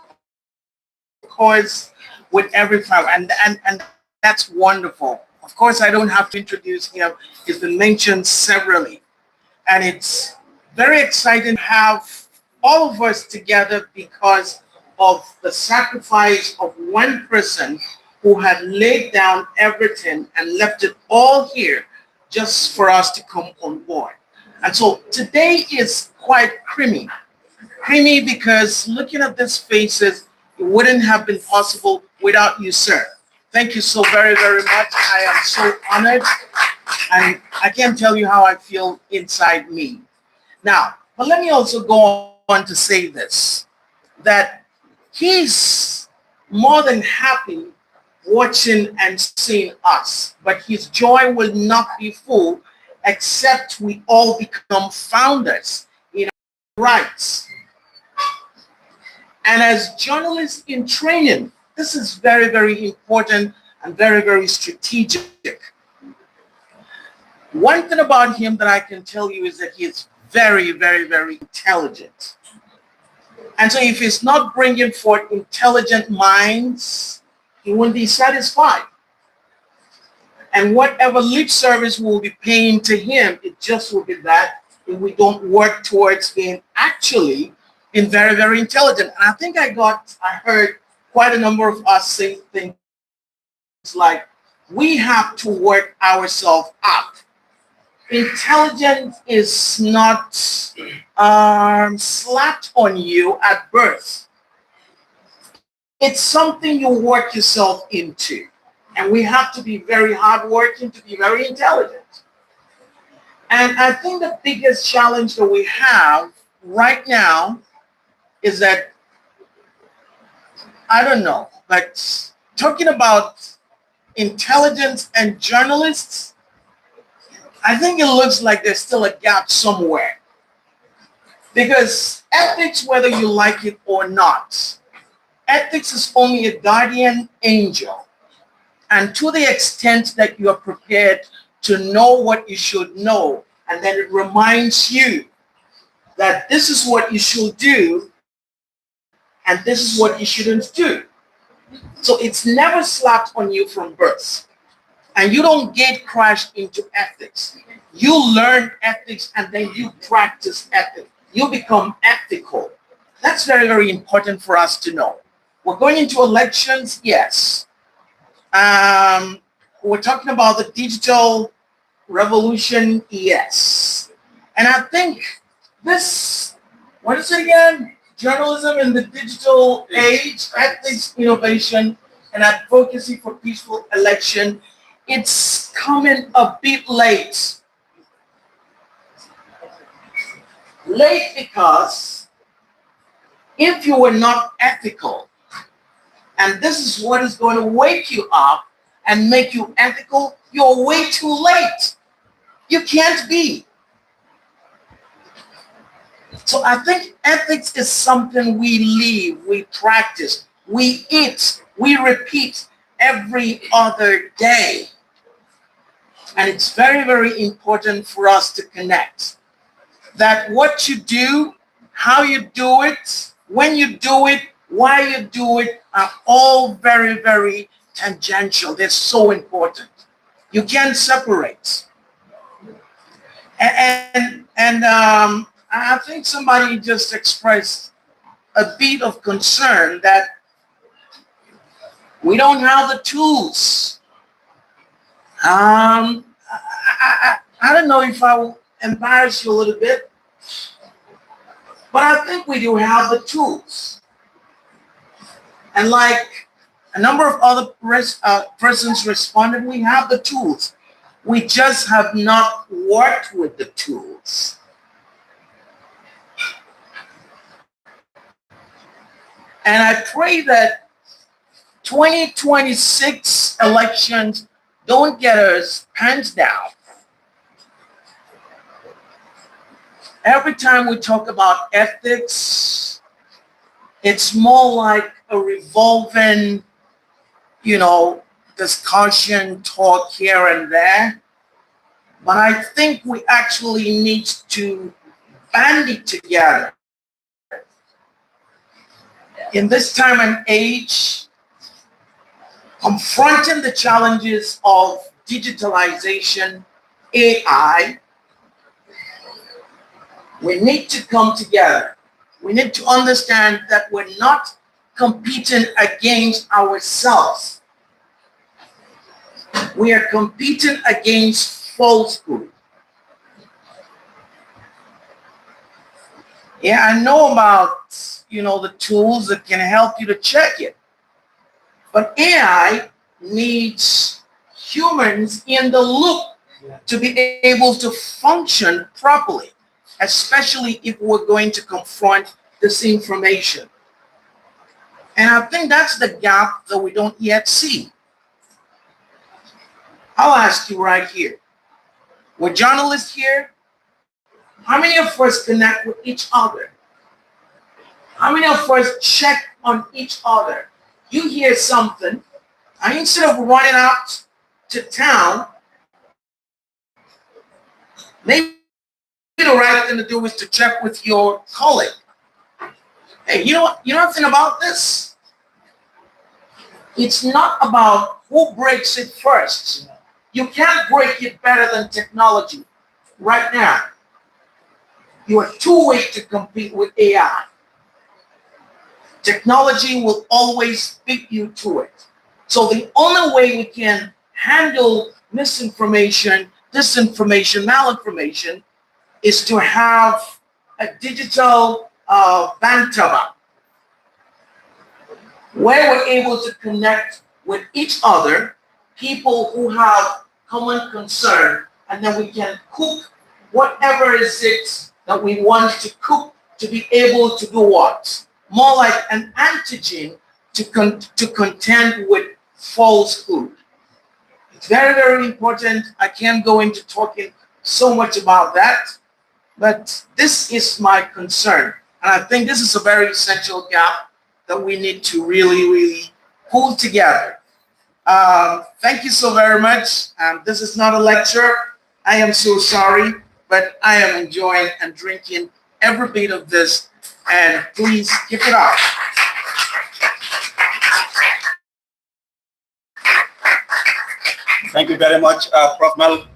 of course with every power, and that's wonderful. Of course, I don't have to introduce him. He's been mentioned severally, and it's very exciting to have all of us together because of the sacrifice of one person who had laid down everything and left it all here just for us to come on board. And so today is quite creamy. Creamy because looking at these faces, it wouldn't have been possible without you, sir. Thank you so very, very much. I am so honored, and I can't tell you how I feel inside me. Now, but let me also go on to say this, that he's more than happy watching and seeing us, but his joy will not be full except we all become founders in our rights. And as journalists in training, this is very, very important and very, very strategic. One thing about him that I can tell you is that he is very, very, very intelligent. And so if he's not bringing forth intelligent minds, he won't be satisfied. And whatever lip service we'll be paying to him, it just will be that if we don't work towards being actually being very, very intelligent. And I think I heard quite a number of us say things like, we have to work ourselves up. Intelligence is not slapped on you at birth. It's something you work yourself into. And we have to be very hardworking to be very intelligent. And I think the biggest challenge that we have right now is that, I don't know, but talking about intelligence and journalists, I think it looks like there's still a gap somewhere. Because ethics, whether you like it or not, ethics is only a guardian angel. And to the extent that you are prepared to know what you should know, and then it reminds you that this is what you should do and this is what you shouldn't do. So it's never slapped on you from birth. And you don't get crashed into ethics. You learn ethics and then you practice ethics. You become ethical. That's very, very important for us to know. We're going into elections, yes. We're talking about the digital revolution, yes. And I think this, what is it again? Journalism in the digital age, ethics, innovation, and advocacy for peaceful election. It's coming a bit late. Late because if you were not ethical, and this is what is going to wake you up and make you ethical, you're way too late. You can't be. So I think ethics is something we live, we practice, we eat, we repeat every other day. And it's very, very important for us to connect that what you do, how you do it, when you do it, why you do it are all very, very tangential. They're so important. You can't separate. And I think somebody just expressed a bit of concern that we don't have the tools. I don't know if I will embarrass you a little bit, but I think we do have the tools. And like a number of other persons responded, we have the tools. We just have not worked with the tools. And I pray that 2026 elections don't get us pants down. Every time we talk about ethics, it's more like a revolving, discussion, talk here and there. But I think we actually need to band it together. In this time and age, confronting the challenges of digitalization, AI, we need to come together. We need to understand that we're not competing against ourselves. We are competing against falsehood. Yeah, I know about, the tools that can help you to check it. But AI needs humans in the loop to be able to function properly, especially if we're going to confront this information. And I think that's the gap that we don't yet see. I'll ask you right here. We're journalists here. How many of us connect with each other? How many of us check on each other? You hear something, and instead of running out to town, maybe the right thing to do is to check with your colleague. Hey, you know nothing about this? It's not about who breaks it first. You can't break it better than technology right now. You are too weak to compete with AI. Technology will always beat you to it. So the only way we can handle misinformation, disinformation, malinformation is to have a digital bantaba where we're able to connect with each other, people who have common concern, and then we can cook whatever is it that we want to cook to be able to do what? More like an antigen to contend with falsehood. It's very, very important. I can't go into talking so much about that, but this is my concern. And I think this is a very essential gap that we need to really pull together. Thank you so very much. This is not a lecture. I am so sorry, but I am enjoying and drinking every bit of this, and please keep it up. Thank you very much, Prof. Mel,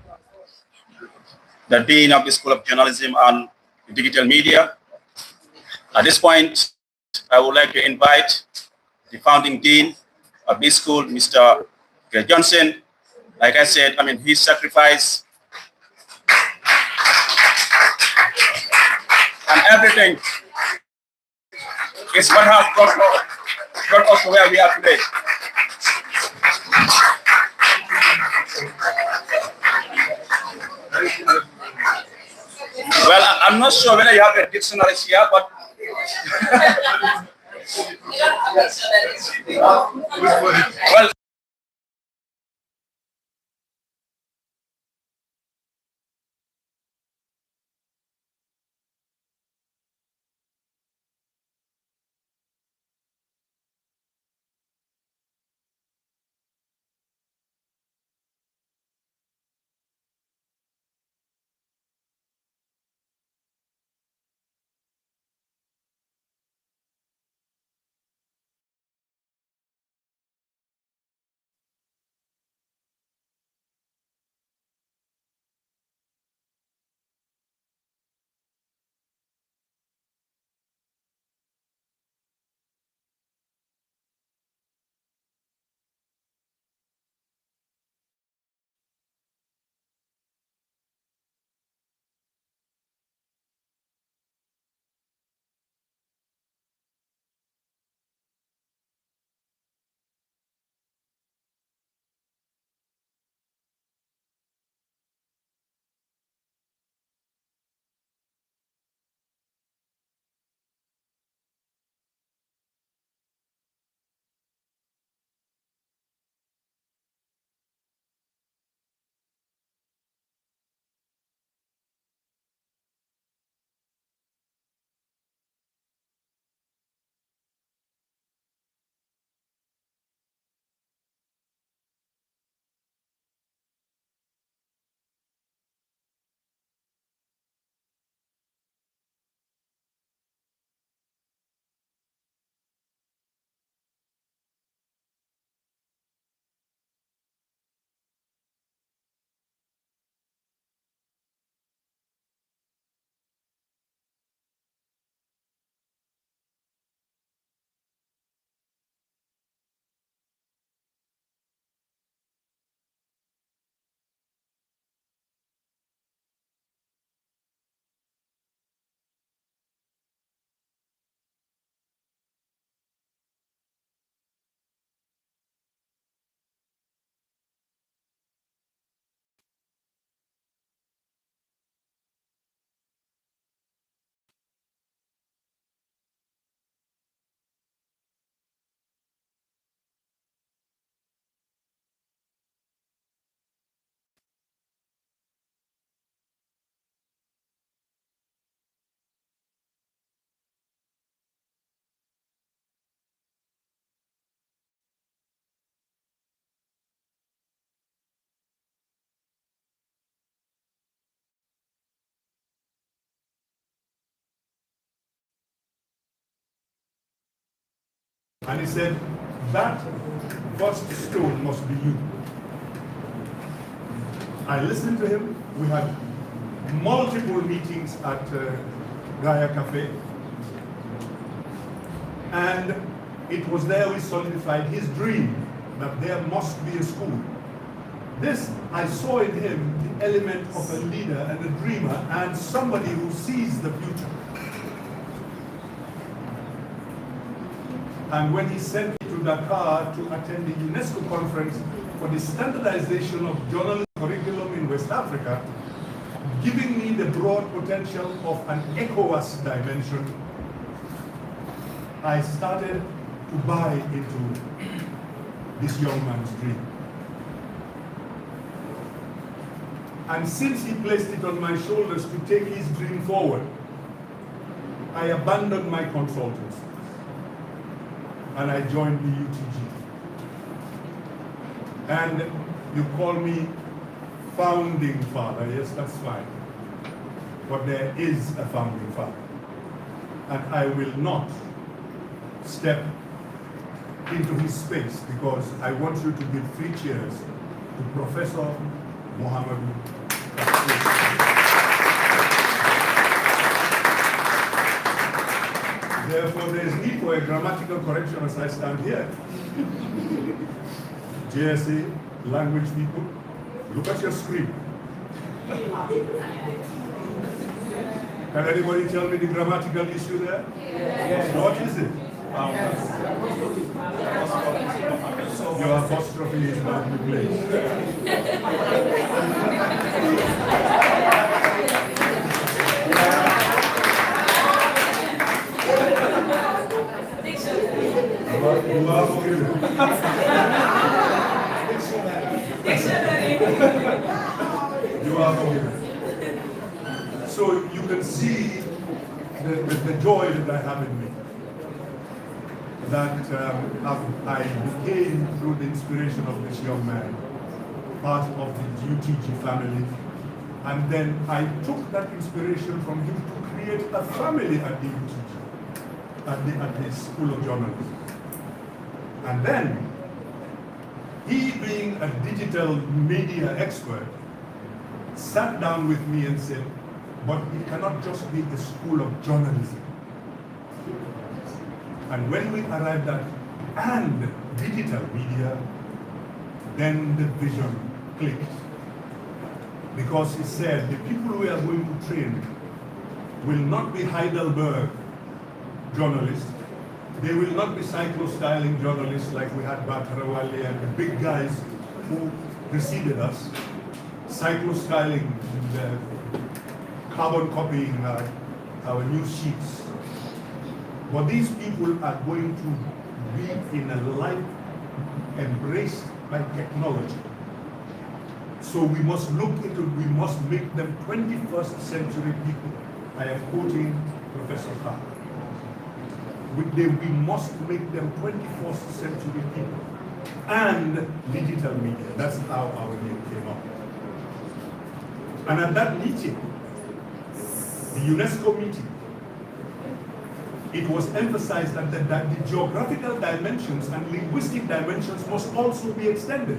the Dean of the School of Journalism and Digital Media. At this point, I would like to invite the founding Dean of this school, Mr. Greg Johnson. Like I said, his sacrifice and everything is what has brought us to where we are today. Well, I'm not sure whether you have the dictionaries here, but well, And he said, that first stone must be you. I listened to him. We had multiple meetings at Gaia Cafe. And it was there we solidified his dream that there must be a school. This, I saw in him the element of a leader and a dreamer and somebody who sees the future. And when he sent me to Dakar to attend the UNESCO conference for the standardization of journalism curriculum in West Africa, giving me the broad potential of an ECOWAS dimension, I started to buy into this young man's dream. And since he placed it on my shoulders to take his dream forward, I abandoned my consultants. and I joined the UTG. And you call me founding father, yes, that's fine. But there is a founding father. And I will not step into his space because I want you to give 3 cheers to Professor Muhammadu. Therefore, there is need for a grammatical correction as I stand here. JSA, language people, look at your screen. Can anybody tell me the grammatical issue there? Yes. What is it? Your apostrophe is not replaced. You are forgiven. You are forgiven. So you can see the joy that I have in me. That I became, through the inspiration of this young man, part of the UTG family. And then I took that inspiration from him to create a family at the UTG, at the School of Journalism. And then, he being a digital media expert, sat down with me and said, but it cannot just be the School of Journalism. And when we arrived at and digital media, then the vision clicked. Because he said the people we are going to train will not be Heidelberg journalists. They will not be cyclo-styling journalists like we had Batarawale and the big guys who preceded us. Cyclo-styling, carbon copying our news sheets. But these people are going to be in a life embraced by technology. So we must we must make them 21st century people. I am quoting Professor Khan. We must make them 21st century people and digital media. That's how our name came up. And at that meeting, the UNESCO meeting, it was emphasized that the geographical dimensions and linguistic dimensions must also be extended.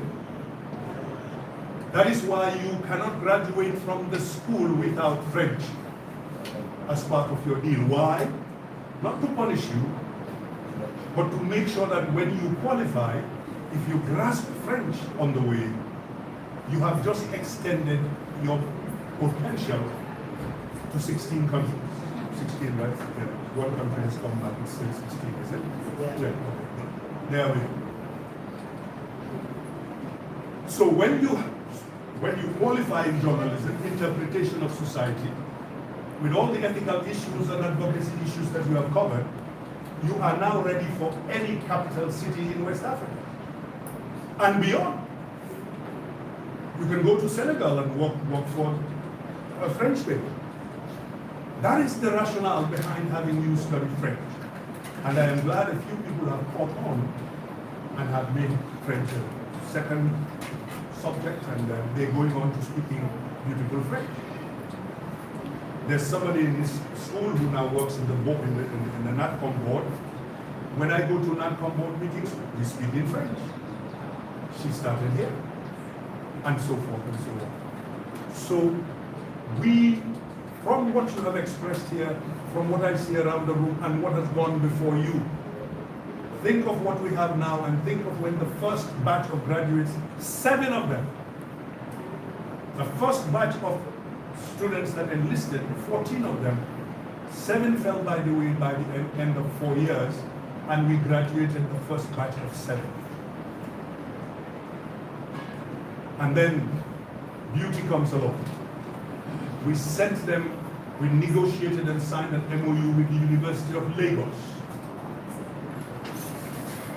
That is why you cannot graduate from the school without French as part of your deal. Why? Not to punish you, but to make sure that when you qualify, if you grasp French on the way, you have just extended your potential to 16 countries. 16, right? Yeah. One country has come back, it's still 16, is it? Yeah. There we go. So when you qualify in journalism, interpretation of society, with all the ethical issues and advocacy issues that you have covered, you are now ready for any capital city in West Africa and beyond. You can go to Senegal and work for a French paper. That is the rationale behind having you study French. And I am glad a few people have caught on and have made French a second subject, and they're going on to speaking beautiful French. There's somebody in this school who now works in the board, in the NATCOM board. When I go to NATCOM board meetings, we speak in French. She started here, and so forth and so on. So we, from what you have expressed here, from what I see around the room and what has gone before you, think of what we have now and think of when the first batch of graduates, 7 of them, the first batch of students that enlisted, 14 of them, 7 fell by the way by the end of 4 years, and we graduated the first batch of 7. And then beauty comes along. We sent them, we negotiated and signed an MOU with the University of Lagos.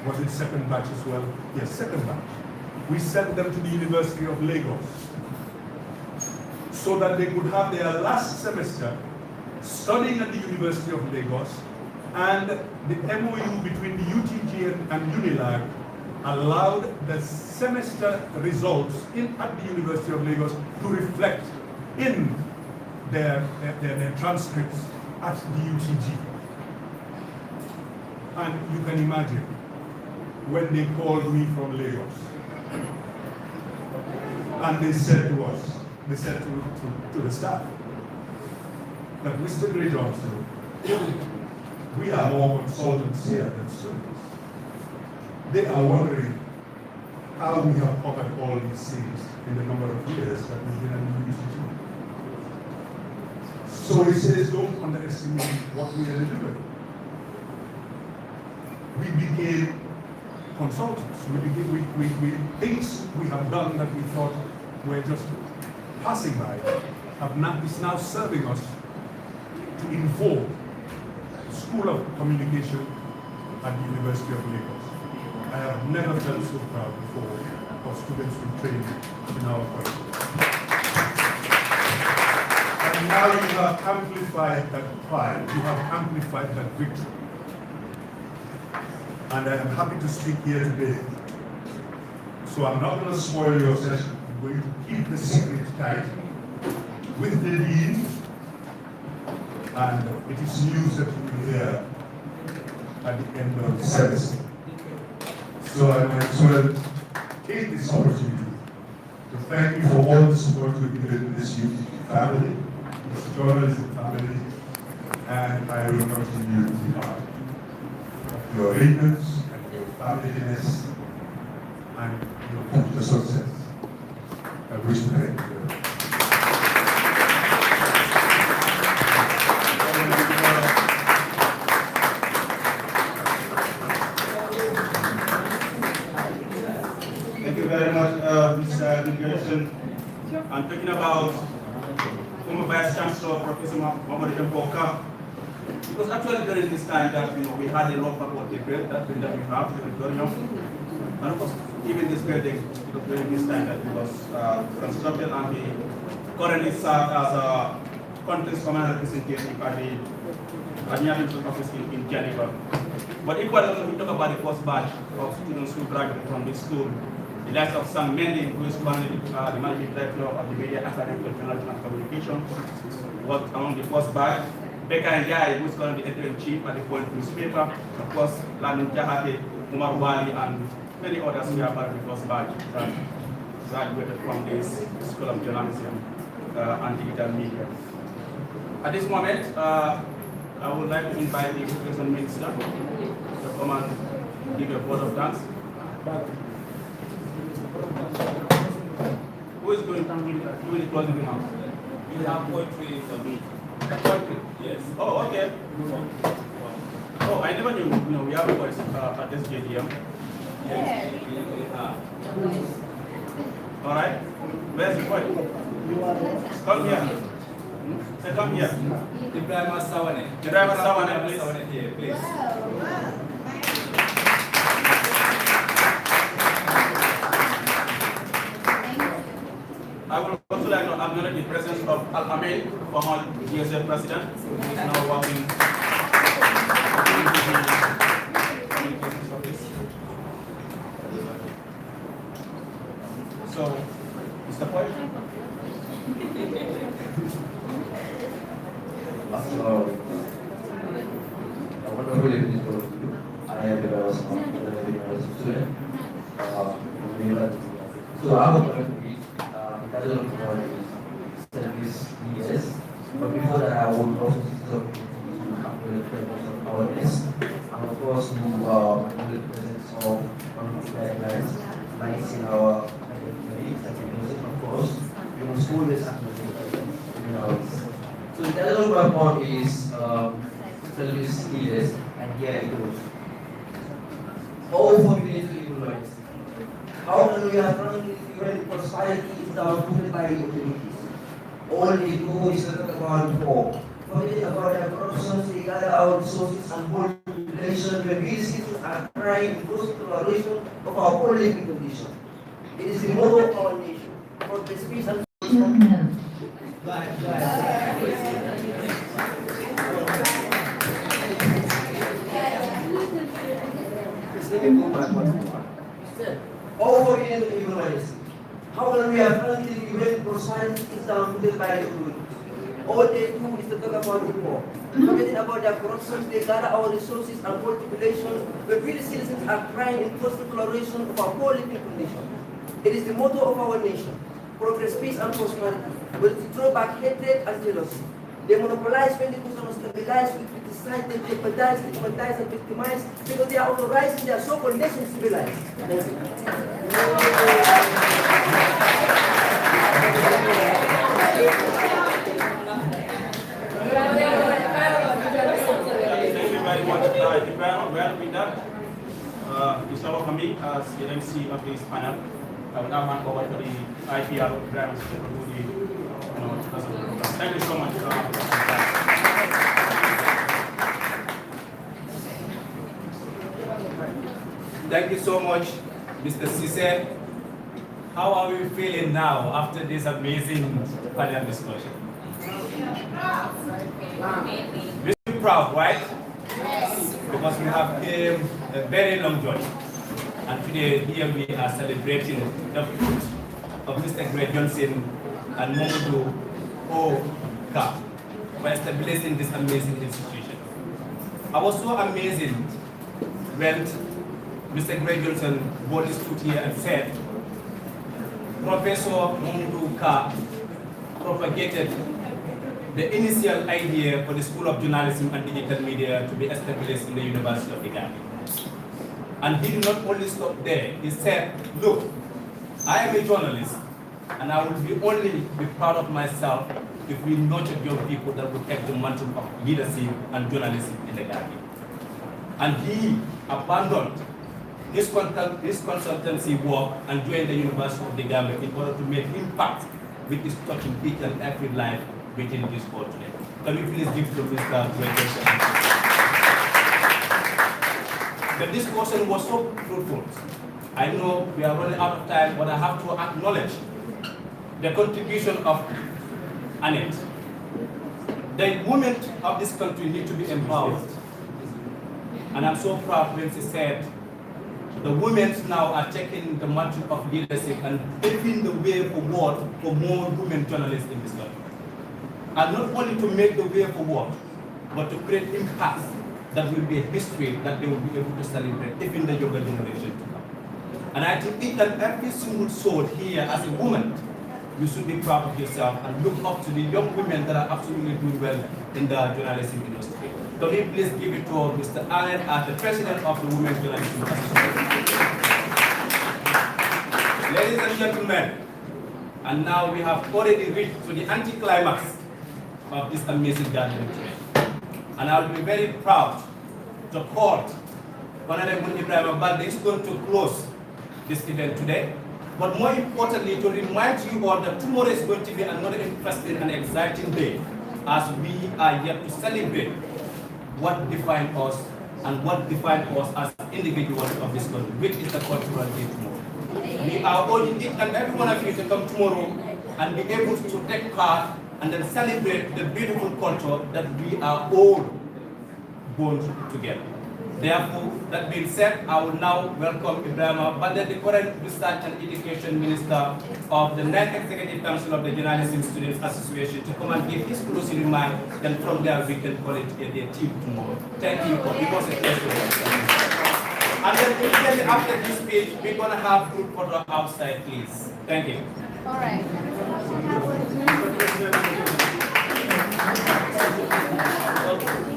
Was it second batch as well? Yes, second batch. We sent them to the University of Lagos so that they could have their last semester studying at the University of Lagos, and the MOU between the UTG and UNILAG allowed the semester results at the University of Lagos to reflect in their transcripts at the UTG. And you can imagine, when they called me from Lagos, and they said to us, they said to the staff, that Mr. Gray Johnson, we are more consultants here than students. They are wondering how we have covered all these things in the number of years that we've been at the UTG. So he says, don't underestimate what we are delivering. We became consultants. We things we have done that we thought were just passing by is now serving us to inform the School of Communication at the University of Lagos. I have never felt so proud before of students who trained in our college. And now you have amplified that pride, you have amplified that victory. And I am happy to speak here today. So I'm not going to spoil your session. I'm going to keep the secret tight with the dean. And it is news that you will hear at the end of the semester. So I might as well take this opportunity to thank you for all the support you've given to this youth family, this journalism family, and I will continue to be part of your ignorance and your familyness and your future success. I wish to thank you. Thank you very much, Mr. Administration. I'm talking about former Vice Chancellor Professor Mohamed Mboka. It was actually during this time that we had a law faculty built that we have, the auditorium. And of course, even this building, it was during this time that it was constructed, and we currently serve as a country's command representative at the administration office in Geneva. But equally, when we talk about the first batch of students who graduated from this school, the likes of Sam Mendy, who is currently the managing director of the Media Academy for Journalism and Communication, was among the first batch. Becca Ndiaye, who is currently the editor-in-chief at the Point newspaper, of course, Lamin Jahate, Umar Wali, and many others who are part of the first batch that graduated from this School of Journalism and Digital Media. At this moment, I would like to invite the Education Minister to come and give a word of thanks. Who is going to do the closing remarks? We have poetry for me. Poetry? Yes. Oh, okay. Oh, I never knew, we have poets at this JDM. Yes, we have. All right. Where's the poet? Come here. Say, come here. Ibrahim Sawane. Ibrahim Sawane, please. Sawane here, please. I would also like to acknowledge the presence of Al Amin, former JSA president, who is now working in the communications office. So, Mr. Poet. A wonderful evening to all of you. I am the student. So I have a title of service years. But before that, I would also talk to the purpose of awareness. And of course, to the presence of one of the guidelines, like in our academic, of course, school is so the title of my point is service leaders, and here it goes. How for we need to influence? How can we have running for society without multiplying activities? All they do is talk about before. Forget about their corruptions, they gather our resources and hold relations where we citizens are trying to close to the relation of our own living condition. It is the motto of our nation. For the peace and How can we have currently given prosperity is down to by the community? All they do is to talk about it more. Forgetting about their corruption, they gather our resources and poor population, but really citizens are crying in constant toleration of our poor living condition. It is the motto of our nation: progress, peace, and prosperity. But to throw back hatred and jealousy. They monopolize when the Muslims stabilize, we criticize, they jeopardize, stigmatize, and victimize because they are authorizing their so-called nation civilized. Thank you. Very much. Well, with that, it's all for me as the MC of this panel. I will now hand over to the IPR program to do the, thank you so much. Thank you so much, Mr. Cisse. How are we feeling now after this amazing panel discussion? We're proud, right? Yes. Because we have came a very long journey. And today here we are celebrating the fruit of Mr. Greg Johnson and Momodu Oka for establishing this amazing institution. I was so amazing when Mr. Greg Johnson boldly stood here and said, Professor Momodu Oka propagated the initial idea for the School of Journalism and Digital Media to be established in the University of the Gambia. And he did not only stop there. He said, look, I am a journalist, and I will only be proud of myself if we nurture young people that will take the mantle of leadership and journalism in the Gambia. And he abandoned his consultancy work and joined the University of the Gambia in order to make impact which is touching each and every life within this world today. Can we please give to Mr. Greg? The discussion was so fruitful. I know we are running out of time, but I have to acknowledge the contribution of Annette. The women of this country need to be empowered. And I'm so proud when she said, the women now are taking the mantle of leadership and paving the way forward for more women journalists in this country. And not only to make the way forward, but to create impact that will be a history that they will be able to celebrate, even the younger generation to come. And I think that every single soul here as a woman, you should be proud of yourself and look up to the young women that are absolutely doing well in the journalism industry. Can we please give it to Mr. Allen as the president of the Women's Journalism Association. Ladies and gentlemen, and now we have already reached to the anticlimax of this amazing gathering today. And I will be very proud to call Honorable Ibrahim Balde is going to close this event today. But more importantly, to remind you all that tomorrow is going to be another interesting and exciting day as we are yet to celebrate what defines us and what defines us as individuals of this country, which is the cultural day tomorrow. We are urging each and every one of you to come tomorrow and be able to take part and then celebrate the beautiful culture that we are all born together. Therefore, that being said, I will now welcome Ibrahim Balde, the current Research and Education Minister of the 9th Executive Council of the Journalism Students Association, to come and give his closing remarks, then from there we can call it a day tomorrow. Thank you for it was a pleasure. And then immediately after this speech, we're going to have group photo outside, please. Thank you. All right.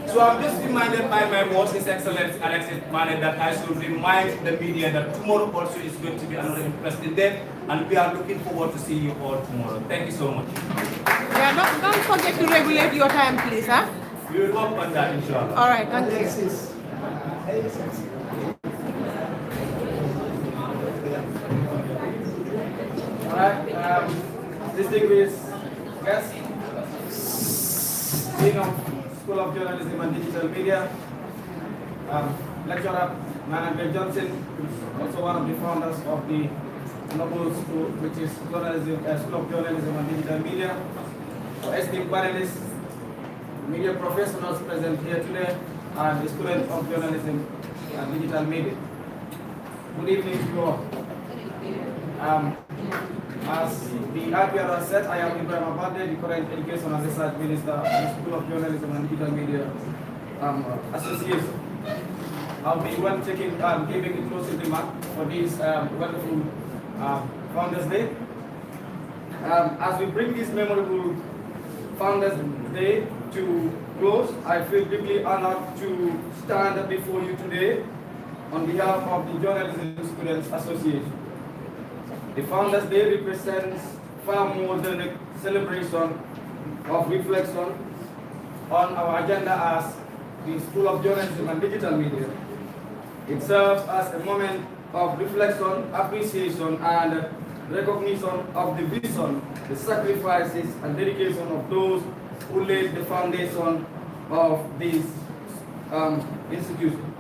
So I'm just reminded by my boss, His Excellency Alexis Mane, that I should remind the media that tomorrow also is going to be another interesting day, and we are looking forward to see you all tomorrow. Thank you so much. Yeah, don't forget to regulate your time, please, huh? We will work on that, inshallah. All right, thank you. All right, distinguished guests, Dean of School of Journalism and Digital Media, lecturer Greg Johnson, who's also one of the founders of the Noble School, which is School of Journalism and Digital Media, esteemed panelists, media professionals present here today, and the students of journalism and digital media. Good evening to you all. As the IPR has said, I am Ibrahim Abade, the current Education and Research Minister of the School of Journalism and Digital Media Association. I'll be giving a closing remark for this wonderful Founders Day. As we bring this memorable Founders Day to close, I feel deeply honored to stand before you today on behalf of the Journalism Students Association. The Founders Day represents far more than a celebration of reflection on our agenda as the School of Journalism and Digital Media. It serves as a moment of reflection, appreciation, and recognition of the vision, the sacrifices, and dedication of those who laid the foundation of this institution.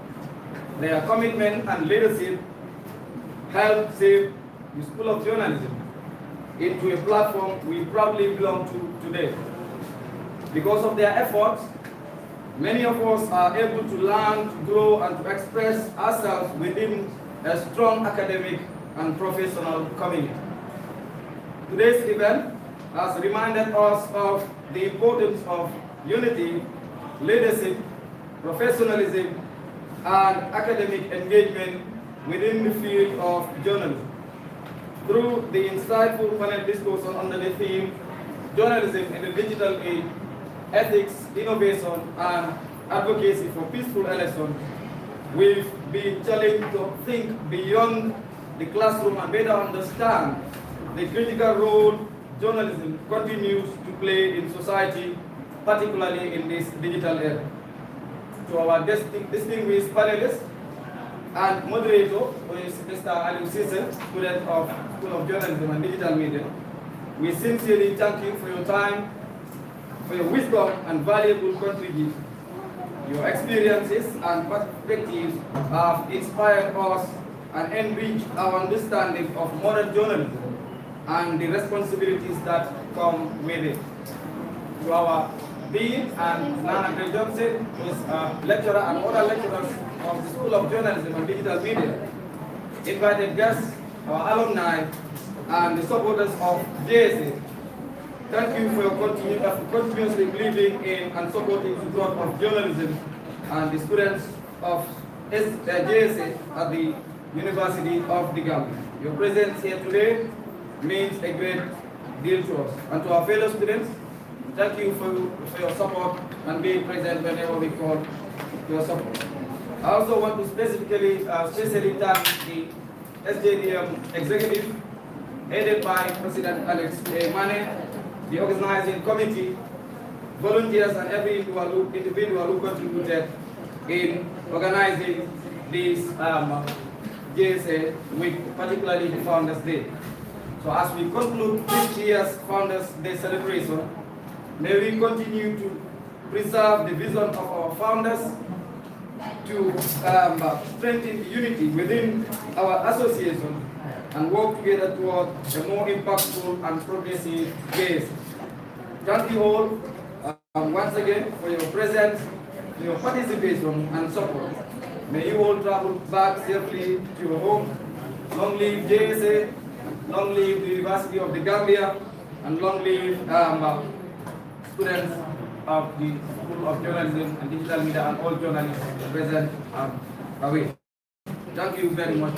Their commitment and leadership helped shape the School of Journalism into a platform we proudly belong to today. Because of their efforts, many of us are able to learn, to grow, and to express ourselves within a strong academic and professional community. Today's event has reminded us of the importance of unity, leadership, professionalism, and academic engagement within the field of journalism. Through the insightful panel discussion under the theme, Journalism in the Digital Age, Ethics, Innovation, and Advocacy for Peaceful Elections, we've been challenged to think beyond the classroom and better understand the critical role journalism continues to play in society, particularly in this digital era. To our distinguished panelists and moderator, who is Mr. Ali Sise, student of School of Journalism and Digital Media, we sincerely thank you for your time, for your wisdom and valuable contribution. Your experiences and perspectives have inspired us and enriched our understanding of modern journalism and the responsibilities that come with it. To our Dean and Nana Gray Johnson, who is a lecturer, and other lecturers of the School of Journalism and Digital Media, invited guests, our alumni, and the supporters of JSA. Thank you for your continuously believing in and supporting the growth of journalism and the students of JSA at the University of the Gambia. Your presence here today means a great deal to us. And to our fellow students, thank you for your support and being present whenever we call your support. I also want to specially thank the SJDM executive, headed by President Alex Mane, the organizing committee, volunteers, and every individual who contributed in organizing this JSA week, particularly the Founders Day. So as we conclude this year's Founders Day celebration, may we continue to preserve the vision of our founders, to strengthen the unity within our association, and work together toward a more impactful and progressive case. Thank you all once again for your presence, your participation and support. May you all travel back safely to your home. Long live JSA, long live the University of the Gambia, and long live students of the School of Journalism and Digital Media and all journalists present away. Thank you very much.